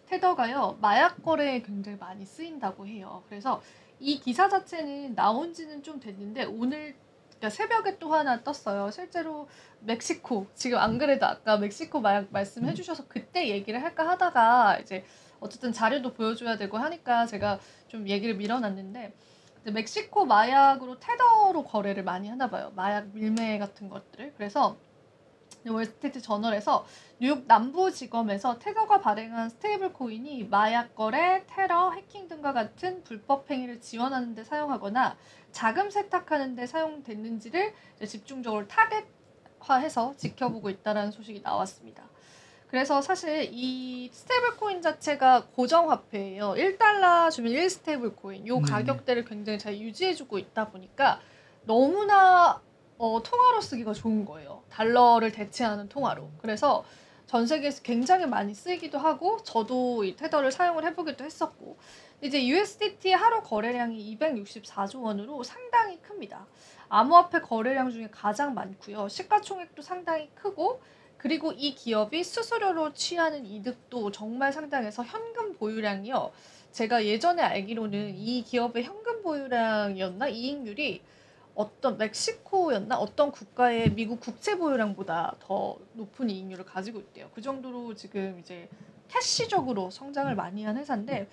Speaker 2: 테더가요 마약 거래에 굉장히 많이 쓰인다고 해요. 그래서 이 기사 자체는 나온 지는 좀 됐는데 오늘 그러니까 새벽에 또 하나 떴어요. 실제로 멕시코 지금 안 그래도 아까 멕시코 마약 말씀해 주셔서 그때 얘기를 할까 하다가 이제 어쨌든 자료도 보여줘야 되고 하니까 제가 좀 얘기를 밀어놨는데 이제 멕시코 마약으로 테더로 거래를 많이 하나 봐요. 마약 밀매 같은 것들을. 그래서 월스트리트 저널에서 뉴욕 남부지검에서 테더가 발행한 스테이블 코인이 마약 거래, 테러, 해킹 등과 같은 불법 행위를 지원하는 데 사용하거나 자금 세탁하는 데 사용됐는지를 이제 집중적으로 타겟화해서 지켜보고 있다는 소식이 나왔습니다. 그래서 사실 이 스테이블 코인 자체가 고정화폐예요. 1달러 주면 1스테이블 코인. 요 가격대를 굉장히 잘 유지해주고 있다 보니까 너무나 통화로 쓰기가 좋은 거예요. 달러를 대체하는 통화로. 그래서 전 세계에서 굉장히 많이 쓰이기도 하고 저도 이 테더를 사용을 해보기도 했었고 이제 USDT 하루 거래량이 264조 원으로 상당히 큽니다. 암호화폐 거래량 중에 가장 많고요. 시가총액도 상당히 크고 그리고 이 기업이 수수료로 취하는 이득도 정말 상당해서 현금 보유량이요. 제가 예전에 알기로는 이 기업의 현금 보유량이었나 이익률이 어떤 멕시코였나 어떤 국가의 미국 국채 보유량보다 더 높은 이익률을 가지고 있대요. 그 정도로 지금 이제 캐시적으로 성장을 많이 한 회사인데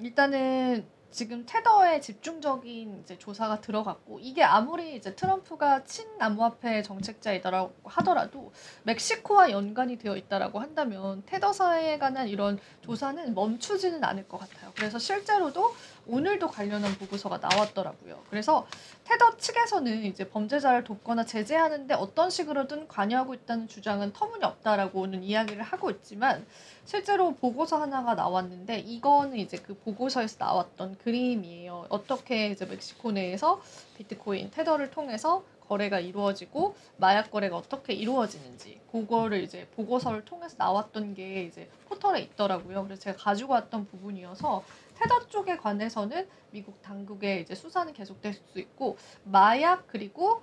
Speaker 2: 일단은 지금 테더에 집중적인 이제 조사가 들어갔고 이게 아무리 이제 트럼프가 친암호화폐 정책자이다라고 하더라도 멕시코와 연관이 되어 있다라고 한다면 테더사에 관한 이런 조사는 멈추지는 않을 것 같아요. 그래서 실제로도 오늘도 관련한 보고서가 나왔더라고요. 그래서 테더 측에서는 이제 범죄자를 돕거나 제재하는데 어떤 식으로든 관여하고 있다는 주장은 터무니없다라고는 이야기를 하고 있지만 실제로 보고서 하나가 나왔는데 이거는 이제 그 보고서에서 나왔던 그림이에요. 어떻게 이제 멕시코 내에서 비트코인 테더를 통해서 거래가 이루어지고 마약 거래가 어떻게 이루어지는지 그거를 이제 보고서를 통해서 나왔던 게 이제 포털에 있더라고요. 그래서 제가 가지고 왔던 부분이어서 테더 쪽에 관해서는 미국 당국의 이제 수사는 계속될 수 있고 마약 그리고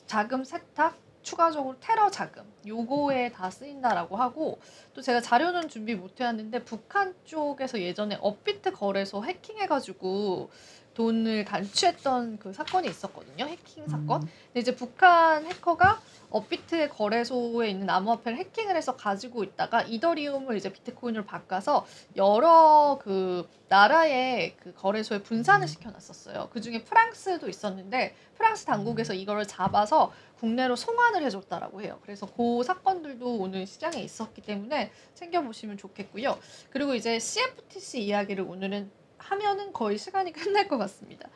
Speaker 2: 자금 세탁 추가적으로 테러 자금 요거에 다 쓰인다라고 하고 또 제가 자료는 준비 못 해왔는데 북한 쪽에서 예전에 업비트 거래소 해킹해가지고 돈을 단추했던 그 사건이 있었거든요. 해킹 사건. 근데 이제 북한 해커가 업비트의 거래소에 있는 암호화폐를 해킹을 해서 가지고 있다가 이더리움을 이제 비트코인으로 바꿔서 여러 그 나라의 그 거래소에 분산을 시켜놨었어요. 그 중에 프랑스도 있었는데 프랑스 당국에서 이거를 잡아서 국내로 송환을 해줬다라고 해요. 그래서 그 사건들도 오늘 시장에 있었기 때문에 챙겨보시면 좋겠고요. 그리고 이제 CFTC 이야기를 오늘은 하면은 거의 시간이 끝날 것 같습니다.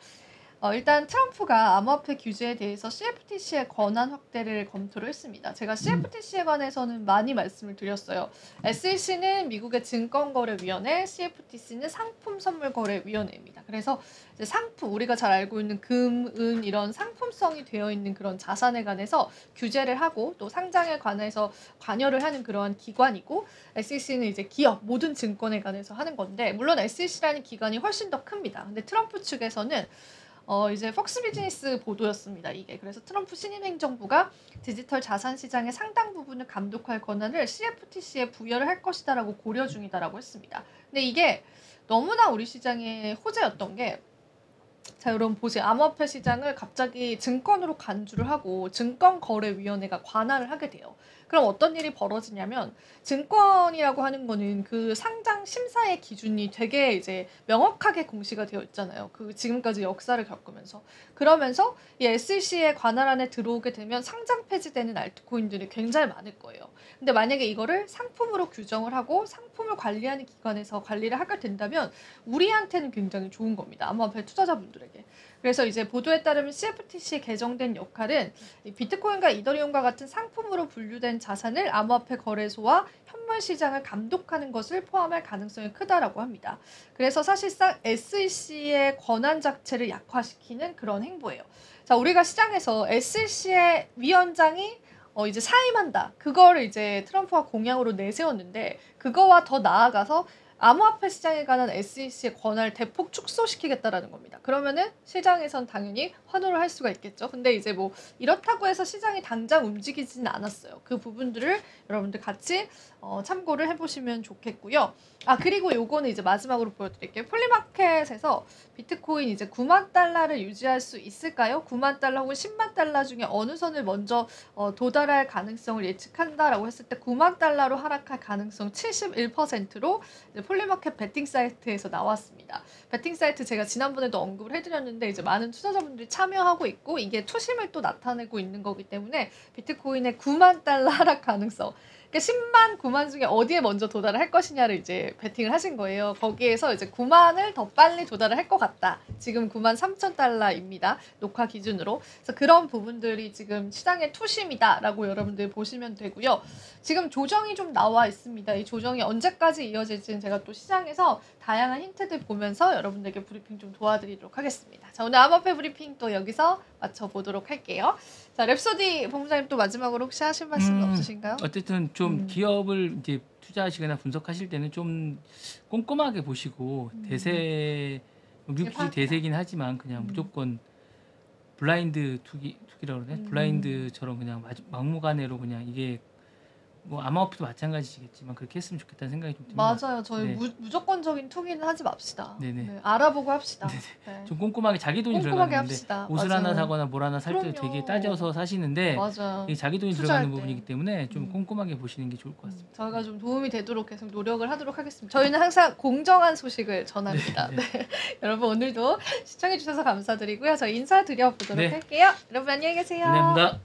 Speaker 2: 일단 트럼프가 암호화폐 규제에 대해서 CFTC의 권한 확대를 검토를 했습니다. 제가 CFTC에 관해서는 많이 말씀을 드렸어요. SEC는 미국의 증권거래위원회, CFTC는 상품선물거래위원회입니다. 그래서 이제 상품, 우리가 잘 알고 있는 금, 은 이런 상품성이 되어 있는 그런 자산에 관해서 규제를 하고 또 상장에 관해서 관여를 하는 그러한 기관이고 SEC는 이제 기업, 모든 증권에 관해서 하는 건데 물론 SEC라는 기관이 훨씬 더 큽니다. 근데 트럼프 측에서는 이제 폭스 비즈니스 보도였습니다. 이게 그래서 트럼프 신임 행정부가 디지털 자산 시장의 상당 부분을 감독할 권한을 CFTC에 부여를 할 것이다라고 고려 중이다라고 했습니다. 근데 이게 너무나 우리 시장의 호재였던 게 자, 여러분 보세요. 암호화폐 시장을 갑자기 증권으로 간주를 하고 증권거래위원회가 관할을 하게 돼요. 그럼 어떤 일이 벌어지냐면 증권이라고 하는 거는 그 상장 심사의 기준이 되게 이제 명확하게 공시가 되어 있잖아요. 그 지금까지 역사를 겪으면서. 그러면서 이 SEC의 관할 안에 들어오게 되면 상장 폐지되는 알트코인들이 굉장히 많을 거예요. 근데 만약에 이거를 상품으로 규정을 하고 상품을 관리하는 기관에서 관리를 하게 된다면 우리한테는 굉장히 좋은 겁니다. 암호화폐 투자자분들에게. 그래서 이제 보도에 따르면 CFTC에 개정된 역할은 비트코인과 이더리움과 같은 상품으로 분류된 자산을 암호화폐 거래소와 현물 시장을 감독하는 것을 포함할 가능성이 크다라고 합니다. 그래서 사실상 SEC의 권한 자체를 약화시키는 그런 행보예요. 자, 우리가 시장에서 SEC의 위원장이 이제 사임한다. 그거를 이제 트럼프가 공약으로 내세웠는데 그거와 더 나아가서 암호화폐 시장에 관한 SEC의 권한을 대폭 축소시키겠다라는 겁니다. 그러면은 시장에선 당연히 환호를 할 수가 있겠죠. 근데 이제 뭐 이렇다고 해서 시장이 당장 움직이지는 않았어요. 그 부분들을 여러분들 같이 참고를 해보시면 좋겠고요. 아 그리고 요거는 이제 마지막으로 보여드릴게요. 폴리마켓에서 비트코인 이제 9만 달러를 유지할 수 있을까요? 9만 달러 혹은 10만 달러 중에 어느 선을 먼저 도달할 가능성을 예측한다라고 했을 때 9만 달러로 하락할 가능성 71%로 폴리마켓 베팅 사이트에서 나왔습니다. 베팅 사이트 제가 지난번에도 언급을 해드렸는데 이제 많은 투자자분들이 참여하고 있고 이게 투심을 또 나타내고 있는 거기 때문에 비트코인의 9만 달러 하락 가능성 그러니까 10만, 9만 중에 어디에 먼저 도달을 할 것이냐를 이제 베팅을 하신 거예요. 거기에서 이제 9만을 더 빨리 도달을 할 것 같다. 지금 9만 3천 달러입니다. 녹화 기준으로. 그래서 그런 부분들이 지금 시장의 투심이다라고 여러분들 보시면 되고요. 지금 조정이 좀 나와 있습니다. 이 조정이 언제까지 이어질지는 제가 또 시장에서 다양한 힌트들 보면서 여러분들께 브리핑 좀 도와드리도록 하겠습니다. 자, 오늘 암호화폐 브리핑 또 여기서 마쳐보도록 할게요. 자, 랩소디 본부장님 또 마지막으로 혹시 하실 말씀 없으신가요?
Speaker 3: 어쨌든 좀 기업을 이제 투자하시거나 분석하실 때는 좀 꼼꼼하게 보시고 대세 미국 주식 대세긴 하지만 그냥 무조건 블라인드 투기라고 그러네. 블라인드처럼 그냥 막무가내로 그냥 이게 뭐 아마워피도 마찬가지겠지만 그렇게 했으면 좋겠다는 생각이 좀 듭니다.
Speaker 2: 맞아요. 저희
Speaker 3: 네.
Speaker 2: 무조건적인 투기는 하지 맙시다.
Speaker 3: 네네.
Speaker 2: 네, 알아보고 합시다. 네.
Speaker 3: 좀 꼼꼼하게 자기 돈이
Speaker 2: 꼼꼼하게
Speaker 3: 들어가는데
Speaker 2: 합시다.
Speaker 3: 옷을
Speaker 2: 맞아요.
Speaker 3: 하나 사거나 뭘 하나 살 때
Speaker 2: 그럼요.
Speaker 3: 되게 따져서 사시는데
Speaker 2: 맞아요.
Speaker 3: 이게 자기 돈이
Speaker 2: 투자할
Speaker 3: 들어가는
Speaker 2: 때.
Speaker 3: 부분이기 때문에 좀 꼼꼼하게 보시는 게 좋을 것 같습니다.
Speaker 2: 저희가 좀 도움이 되도록 계속 노력을 하도록 하겠습니다. 저희는 항상 공정한 소식을 전합니다. 네. 여러분 오늘도 시청해주셔서 감사드리고요. 저희 인사드려보도록
Speaker 3: 네.
Speaker 2: 할게요. 여러분 안녕히 계세요.
Speaker 3: 감사합니다.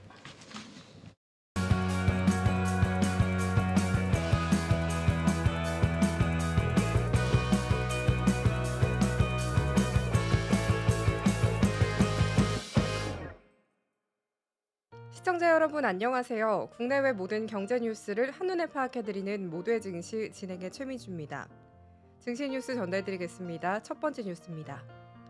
Speaker 4: 시청자 여러분 안녕하세요. 국내외 모든 경제 뉴스를 한눈에 파악해드리는 모두의 증시 진행의 최미주입니다. 증시 뉴스 전달드리겠습니다. 첫 번째 뉴스입니다.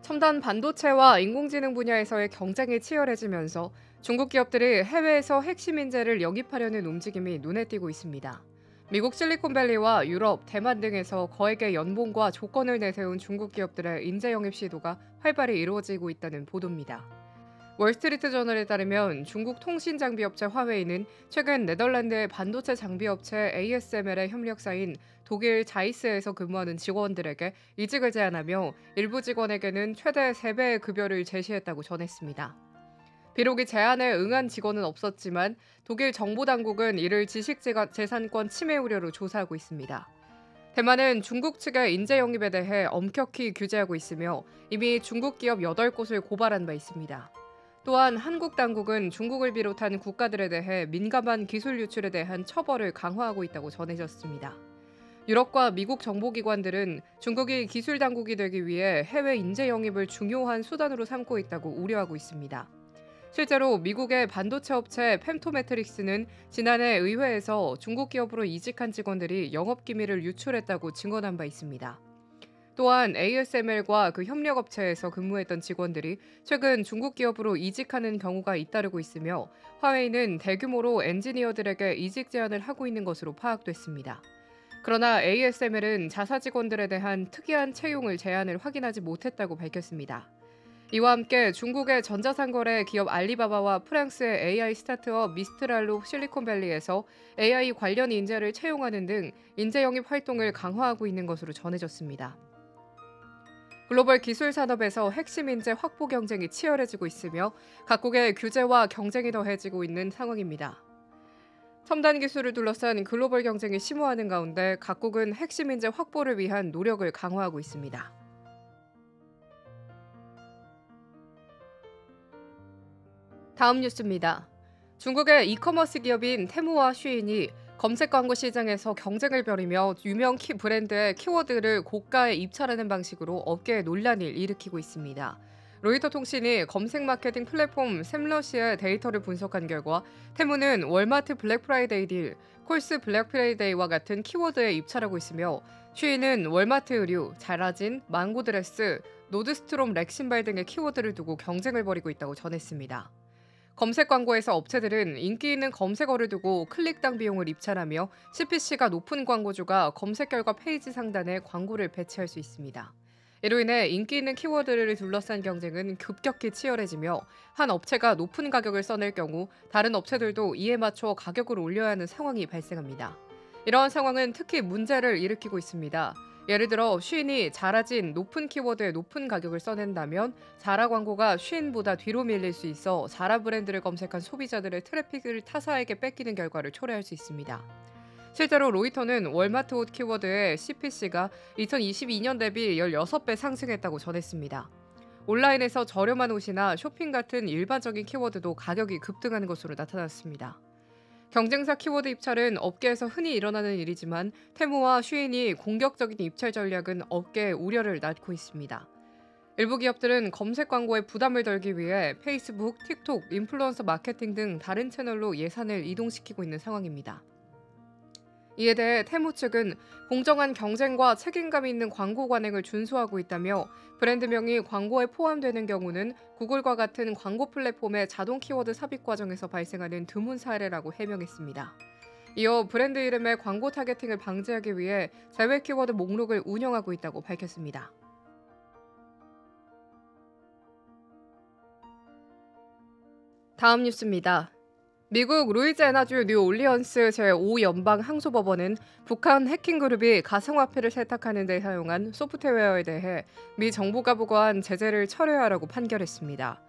Speaker 4: 첨단 반도체와 인공지능 분야에서의 경쟁이 치열해지면서 중국 기업들이 해외에서 핵심 인재를 영입하려는 움직임이 눈에 띄고 있습니다. 미국 실리콘밸리와 유럽, 대만 등에서 거액의 연봉과 조건을 내세운 중국 기업들의 인재 영입 시도가 활발히 이루어지고 있다는 보도입니다. 월스트리트 저널에 따르면 중국 통신 장비 업체 화웨이는 최근 네덜란드의 반도체 장비 업체 ASML의 협력사인 독일 자이스에서 근무하는 직원들에게 이직을 제안하며 일부 직원에게는 최대 3배의 급여를 제시했다고 전했습니다. 비록 이 제안에 응한 직원은 없었지만 독일 정보당국은 이를 지식재산권 침해 우려로 조사하고 있습니다. 대만은 중국 측의 인재 영입에 대해 엄격히 규제하고 있으며 이미 중국 기업 8곳을 고발한 바 있습니다. 또한 한국 당국은 중국을 비롯한 국가들에 대해 민감한 기술 유출에 대한 처벌을 강화하고 있다고 전해졌습니다. 유럽과 미국 정보기관들은 중국이 기술 당국이 되기 위해 해외 인재 영입을 중요한 수단으로 삼고 있다고 우려하고 있습니다. 실제로 미국의 반도체 업체 펜토매트릭스는 지난해 의회에서 중국 기업으로 이직한 직원들이 영업 기밀을 유출했다고 증언한 바 있습니다. 또한 ASML과 그 협력업체에서 근무했던 직원들이 최근 중국 기업으로 이직하는 경우가 잇따르고 있으며 화웨이는 대규모로 엔지니어들에게 이직 제안을 하고 있는 것으로 파악됐습니다. 그러나 ASML은 자사 직원들에 대한 특이한 채용을 제안을 확인하지 못했다고 밝혔습니다. 이와 함께 중국의 전자상거래 기업 알리바바와 프랑스의 AI 스타트업 미스트랄로 실리콘밸리에서 AI 관련 인재를 채용하는 등 인재 영입 활동을 강화하고 있는 것으로 전해졌습니다. 글로벌 기술 산업에서 핵심 인재 확보 경쟁이 치열해지고 있으며 각국의 규제와 경쟁이 더해지고 있는 상황입니다. 첨단 기술을 둘러싼 글로벌 경쟁이 심화하는 가운데 각국은 핵심 인재 확보를 위한 노력을 강화하고 있습니다. 다음 뉴스입니다. 중국의 이커머스 기업인 테무와 쉬인이 검색 광고 시장에서 경쟁을 벌이며 유명 브랜드의 키워드를 고가에 입찰하는 방식으로 업계에 논란을 일으키고 있습니다. 로이터 통신이 검색 마케팅 플랫폼 샘러시의 데이터를 분석한 결과 테무는 월마트 블랙 프라이데이 딜, 콜스 블랙 프라이데이와 같은 키워드에 입찰하고 있으며 쉬인은 월마트 의류, 자라진, 망고 드레스, 노드스트롬 렉 신발 등의 키워드를 두고 경쟁을 벌이고 있다고 전했습니다. 검색 광고에서 업체들은 인기 있는 검색어를 두고 클릭당 비용을 입찰하며 CPC가 높은 광고주가 검색 결과 페이지 상단에 광고를 배치할 수 있습니다. 이로 인해 인기 있는 키워드를 둘러싼 경쟁은 급격히 치열해지며 한 업체가 높은 가격을 써낼 경우 다른 업체들도 이에 맞춰 가격을 올려야 하는 상황이 발생합니다. 이러한 상황은 특히 문제를 일으키고 있습니다. 예를 들어 쉬인이 자라진 높은 키워드에 높은 가격을 써낸다면 자라 광고가 쉬인보다 뒤로 밀릴 수 있어 자라 브랜드를 검색한 소비자들의 트래픽을 타사에게 뺏기는 결과를 초래할 수 있습니다. 실제로 로이터는 월마트 옷 키워드의 CPC가 2022년 대비 16배 상승했다고 전했습니다. 온라인에서 저렴한 옷이나 쇼핑 같은 일반적인 키워드도 가격이 급등하는 것으로 나타났습니다. 경쟁사 키워드 입찰은 업계에서 흔히 일어나는 일이지만 테무와 쉬인이 공격적인 입찰 전략은 업계에 우려를 낳고 있습니다. 일부 기업들은 검색 광고에 부담을 덜기 위해 페이스북, 틱톡, 인플루언서 마케팅 등 다른 채널로 예산을 이동시키고 있는 상황입니다. 이에 대해 테무 측은 공정한 경쟁과 책임감 있는 광고 관행을 준수하고 있다며 브랜드명이 광고에 포함되는 경우는 구글과 같은 광고 플랫폼의 자동 키워드 삽입 과정에서 발생하는 드문 사례라고 해명했습니다. 이어 브랜드 이름의 광고 타겟팅을 방지하기 위해 제외 키워드 목록을 운영하고 있다고 밝혔습니다. 다음 뉴스입니다. 미국 루이지애나주 뉴올리언스 제5연방 항소법원은 북한 해킹그룹이 가상화폐를 세탁하는 데 사용한 소프트웨어에 대해 미 정부가 부과한 제재를 철회하라고 판결했습니다.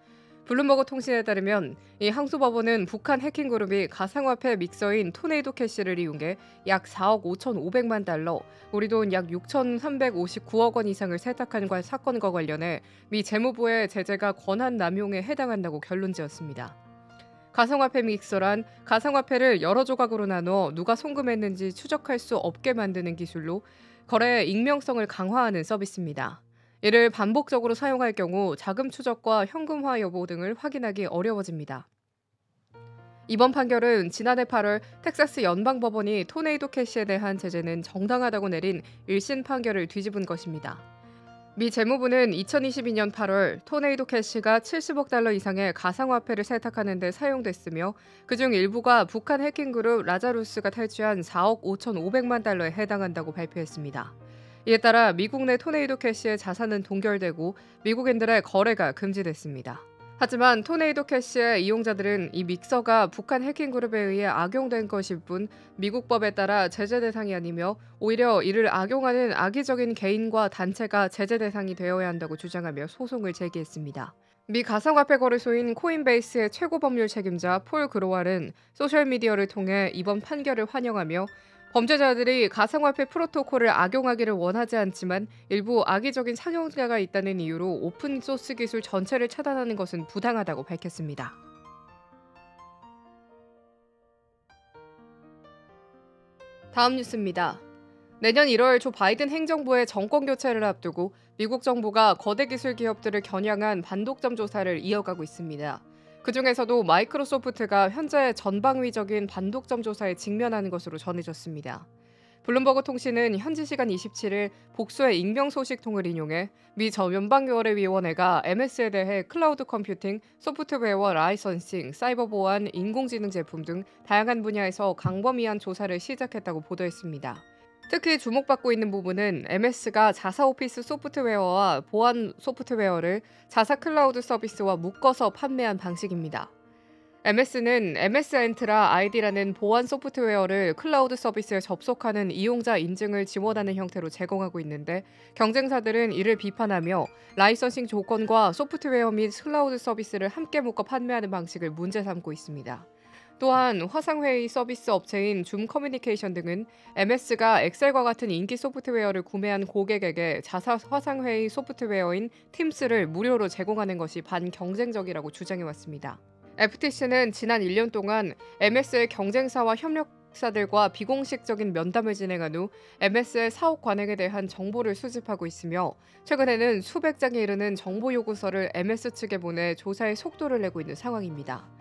Speaker 4: 블룸버그 통신에 따르면 이 항소법원은 북한 해킹그룹이 가상화폐 믹서인 토네이도 캐시를 이용해 약 4억 5,500만 달러, 우리 돈 약 6,359억 원 이상을 세탁한 사건과 관련해 미 재무부의 제재가 권한 남용에 해당한다고 결론지었습니다. 가상화폐 믹서란 가상화폐를 여러 조각으로 나눠 누가 송금했는지 추적할 수 없게 만드는 기술로 거래의 익명성을 강화하는 서비스입니다. 이를 반복적으로 사용할 경우 자금 추적과 현금화 여부 등을 확인하기 어려워집니다. 이번 판결은 지난해 8월 텍사스 연방법원이 토네이도 캐시에 대한 제재는 정당하다고 내린 1심 판결을 뒤집은 것입니다. 미 재무부는 2022년 8월 토네이도 캐시가 70억 달러 이상의 가상화폐를 세탁하는 데 사용됐으며 그중 일부가 북한 해킹그룹 라자루스가 탈취한 4억 5,500만 달러에 해당한다고 발표했습니다. 이에 따라 미국 내 토네이도 캐시의 자산은 동결되고 미국인들의 거래가 금지됐습니다. 하지만 토네이도 캐시의 이용자들은 이 믹서가 북한 해킹그룹에 의해 악용된 것일 뿐 미국 법에 따라 제재 대상이 아니며 오히려 이를 악용하는 악의적인 개인과 단체가 제재 대상이 되어야 한다고 주장하며 소송을 제기했습니다. 미 가상화폐 거래소인 코인베이스의 최고 법률 책임자 폴 그로왈은 소셜미디어를 통해 이번 판결을 환영하며 범죄자들이 가상화폐 프로토콜을 악용하기를 원하지 않지만 일부 악의적인 상용자가 있다는 이유로 오픈소스 기술 전체를 차단하는 것은 부당하다고 밝혔습니다. 다음 뉴스입니다. 내년 1월 조 바이든 행정부의 정권 교체를 앞두고 미국 정부가 거대 기술 기업들을 겨냥한 반독점 조사를 이어가고 있습니다. 그중에서도 마이크로소프트가 현재 전방위적인 반독점 조사에 직면하는 것으로 전해졌습니다. 블룸버그 통신은 현지 시간 27일 복수의 익명 소식통을 인용해 미 연방거래위원회가 MS에 대해 클라우드 컴퓨팅, 소프트웨어 라이선싱, 사이버 보안, 인공지능 제품 등 다양한 분야에서 광범위한 조사를 시작했다고 보도했습니다. 특히 주목받고 있는 부분은 MS가 자사 오피스 소프트웨어와 보안 소프트웨어를 자사 클라우드 서비스와 묶어서 판매한 방식입니다. MS는 MS 엔트라 ID라는 보안 소프트웨어를 클라우드 서비스에 접속하는 이용자 인증을 지원하는 형태로 제공하고 있는데 경쟁사들은 이를 비판하며 라이선싱 조건과 소프트웨어 및 클라우드 서비스를 함께 묶어 판매하는 방식을 문제 삼고 있습니다. 또한 화상회의 서비스 업체인 줌 커뮤니케이션 등은 MS가 엑셀과 같은 인기 소프트웨어를 구매한 고객에게 자사 화상회의 소프트웨어인 팀스를 무료로 제공하는 것이 반경쟁적이라고 주장해왔습니다. FTC는 지난 1년 동안 MS의 경쟁사와 협력사들과 비공식적인 면담을 진행한 후 MS의 사업 관행에 대한 정보를 수집하고 있으며 최근에는 수백 장에 이르는 정보 요구서를 MS 측에 보내 조사의 속도를 내고 있는 상황입니다.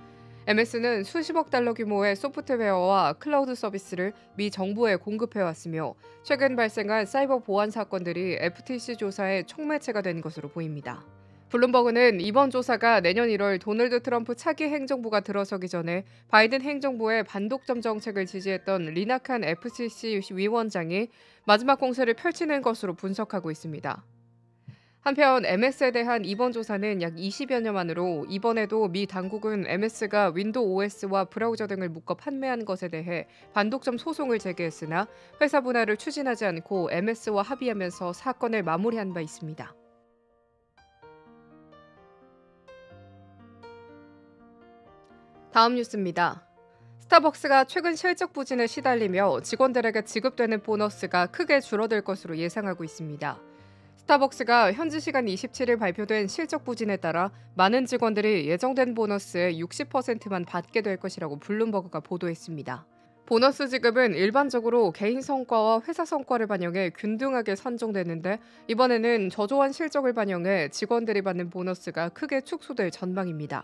Speaker 4: MS는 수십억 달러 규모의 소프트웨어와 클라우드 서비스를 미 정부에 공급해왔으며 최근 발생한 사이버 보안 사건들이 FTC 조사의 촉매체가 된 것으로 보입니다. 블룸버그는 이번 조사가 내년 1월 도널드 트럼프 차기 행정부가 들어서기 전에 바이든 행정부의 반독점 정책을 지지했던 리나칸 FCC 위원장이 마지막 공세를 펼치는 것으로 분석하고 있습니다. 한편 MS에 대한 이번 조사는 약 20여 년 만으로 이번에도 미 당국은 MS가 윈도우 OS와 브라우저 등을 묶어 판매한 것에 대해 반독점 소송을 제기했으나 회사 분할을 추진하지 않고 MS와 합의하면서 사건을 마무리한 바 있습니다. 다음 뉴스입니다. 스타벅스가 최근 실적 부진에 시달리며 직원들에게 지급되는 보너스가 크게 줄어들 것으로 예상하고 있습니다. 스타벅스가 현지 시간 27일 발표된 실적 부진에 따라 많은 직원들이 예정된 보너스의 60%만 받게 될 것이라고 블룸버그가 보도했습니다. 보너스 지급은 일반적으로 개인 성과와 회사 성과를 반영해 균등하게 산정되는데 이번에는 저조한 실적을 반영해 직원들이 받는 보너스가 크게 축소될 전망입니다.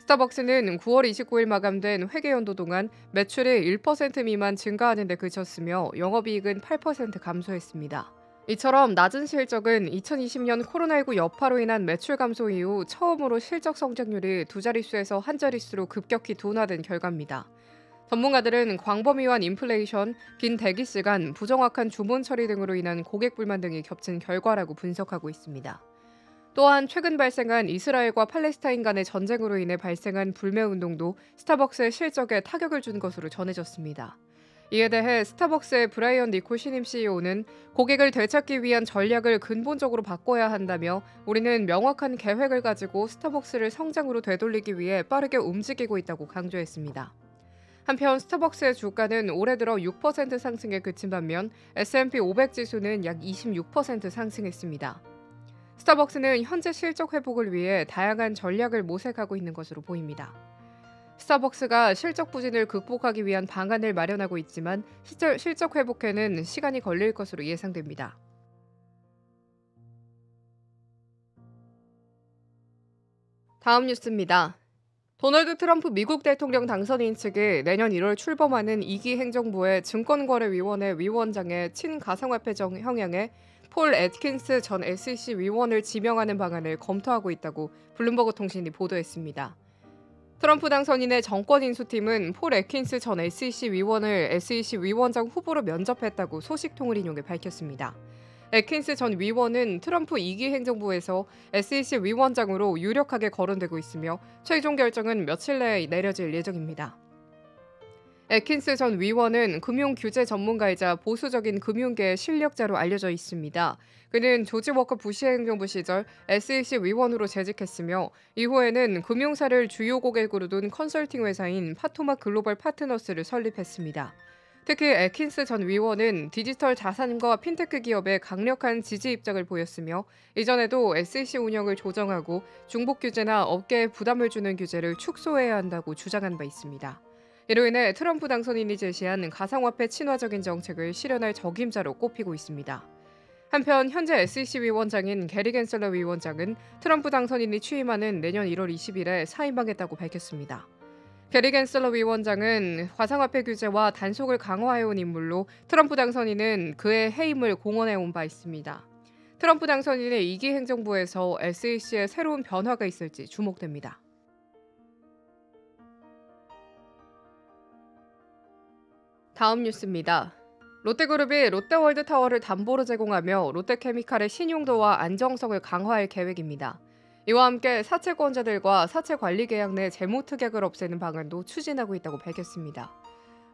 Speaker 4: 스타벅스는 9월 29일 마감된 회계연도 동안 매출이 1% 미만 증가하는 데 그쳤으며 영업이익은 8% 감소했습니다. 이처럼 낮은 실적은 2020년 코로나19 여파로 인한 매출 감소 이후 처음으로 실적 성장률이 두 자릿수에서 한 자릿수로 급격히 둔화된 결과입니다. 전문가들은 광범위한 인플레이션, 긴 대기 시간, 부정확한 주문 처리 등으로 인한 고객 불만 등이 겹친 결과라고 분석하고 있습니다. 또한 최근 발생한 이스라엘과 팔레스타인 간의 전쟁으로 인해 발생한 불매운동도 스타벅스의 실적에 타격을 준 것으로 전해졌습니다. 이에 대해 스타벅스의 브라이언 니콜 신임 CEO는 고객을 되찾기 위한 전략을 근본적으로 바꿔야 한다며 우리는 명확한 계획을 가지고 스타벅스를 성장으로 되돌리기 위해 빠르게 움직이고 있다고 강조했습니다. 한편 스타벅스의 주가는 올해 들어 6% 상승에 그친 반면 S&P 500 지수는 약 26% 상승했습니다. 스타벅스는 현재 실적 회복을 위해 다양한 전략을 모색하고 있는 것으로 보입니다. 스타벅스가 실적 부진을 극복하기 위한 방안을 마련하고 있지만 실적 회복에는 시간이 걸릴 것으로 예상됩니다. 다음 뉴스입니다. 도널드 트럼프 미국 대통령 당선인 측이 내년 1월 출범하는 2기 행정부의 증권거래위원회 위원장의 친가상화폐 형향에 폴 애트킨스 전 SEC 위원을 지명하는 방안을 검토하고 있다고 블룸버그 통신이 보도했습니다. 트럼프 당선인의 정권 인수팀은 폴 애트킨스 전 SEC 위원을 SEC 위원장 후보로 면접했다고 소식통을 인용해 밝혔습니다. 애트킨스 전 위원은 트럼프 2기 행정부에서 SEC 위원장으로 유력하게 거론되고 있으며 최종 결정은 며칠 내에 내려질 예정입니다. 애트킨스 전 위원은 금융규제 전문가이자 보수적인 금융계의 실력자로 알려져 있습니다. 그는 조지 워커 부시 행정부 시절 SEC 위원으로 재직했으며 이후에는 금융사를 주요 고객으로 둔 컨설팅 회사인 파토마 글로벌 파트너스를 설립했습니다. 특히 애트킨스 전 위원은 디지털 자산과 핀테크 기업에 강력한 지지 입장을 보였으며 이전에도 SEC 운영을 조정하고 중복 규제나 업계에 부담을 주는 규제를 축소해야 한다고 주장한 바 있습니다. 이로 인해 트럼프 당선인이 제시한 가상화폐 친화적인 정책을 실현할 적임자로 꼽히고 있습니다. 한편 현재 SEC 위원장인 게리 겐슬러 위원장은 트럼프 당선인이 취임하는 내년 1월 20일에 사임하겠다고 밝혔습니다. 게리 겐슬러 위원장은 가상화폐 규제와 단속을 강화해온 인물로 트럼프 당선인은 그의 해임을 공언해온 바 있습니다. 트럼프 당선인의 2기 행정부에서 SEC에 새로운 변화가 있을지 주목됩니다. 다음 뉴스입니다. 롯데그룹이 롯데월드타워를 담보로 제공하며 롯데케미칼의 신용도와 안정성을 강화할 계획입니다. 이와 함께 사채권자들과 사채관리계약 내 재무특약을 없애는 방안도 추진하고 있다고 밝혔습니다.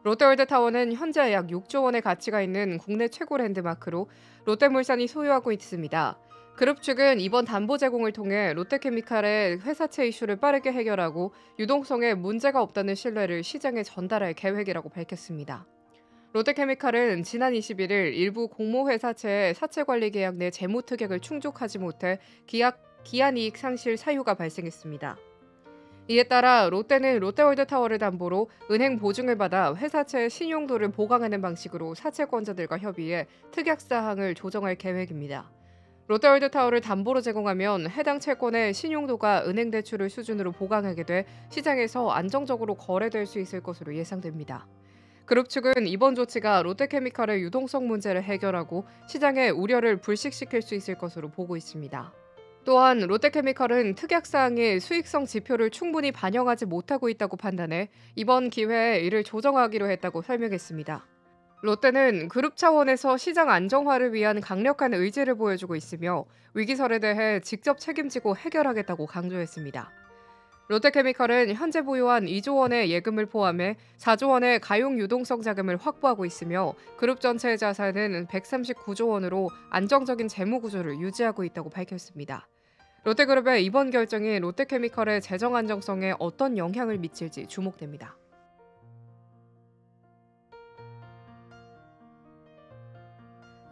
Speaker 4: 롯데월드타워는 현재 약 6조 원의 가치가 있는 국내 최고 랜드마크로 롯데물산이 소유하고 있습니다. 그룹 측은 이번 담보 제공을 통해 롯데케미칼의 회사채 이슈를 빠르게 해결하고 유동성에 문제가 없다는 신뢰를 시장에 전달할 계획이라고 밝혔습니다. 롯데케미칼은 지난 21일 일부 공모회사채의 사채관리계약 내 재무특약을 충족하지 못해 기한이익 상실 사유가 발생했습니다. 이에 따라 롯데는 롯데월드타워를 담보로 은행 보증을 받아 회사채의 신용도를 보강하는 방식으로 사채권자들과 협의해 특약사항을 조정할 계획입니다. 롯데월드타워를 담보로 제공하면 해당 채권의 신용도가 은행 대출을 수준으로 보강하게 돼 시장에서 안정적으로 거래될 수 있을 것으로 예상됩니다. 그룹 측은 이번 조치가 롯데케미칼의 유동성 문제를 해결하고 시장의 우려를 불식시킬 수 있을 것으로 보고 있습니다. 또한 롯데케미칼은 특약사항의 수익성 지표를 충분히 반영하지 못하고 있다고 판단해 이번 기회에 이를 조정하기로 했다고 설명했습니다. 롯데는 그룹 차원에서 시장 안정화를 위한 강력한 의지를 보여주고 있으며 위기설에 대해 직접 책임지고 해결하겠다고 강조했습니다. 롯데케미칼은 현재 보유한 2조 원의 예금을 포함해 4조 원의 가용 유동성 자금을 확보하고 있으며 그룹 전체의 자산은 139조 원으로 안정적인 재무 구조를 유지하고 있다고 밝혔습니다. 롯데그룹의 이번 결정이 롯데케미칼의 재정 안정성에 어떤 영향을 미칠지 주목됩니다.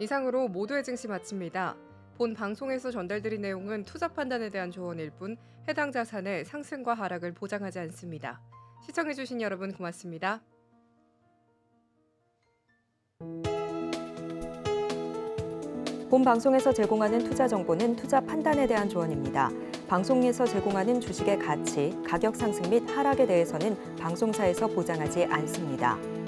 Speaker 4: 이상으로 모두의 증시 마칩니다. 본 방송에서 전달드린 내용은 투자 판단에 대한 조언일 뿐 해당 자산의 상승과 하락을 보장하지 않습니다. 시청해주신 여러분 고맙습니다.
Speaker 1: 본 방송에서 제공하는 투자 정보는 투자 판단에 대한 조언입니다. 방송에서 제공하는 주식의 가치, 가격 상승 및 하락에 대해서는 방송사에서 보장하지 않습니다.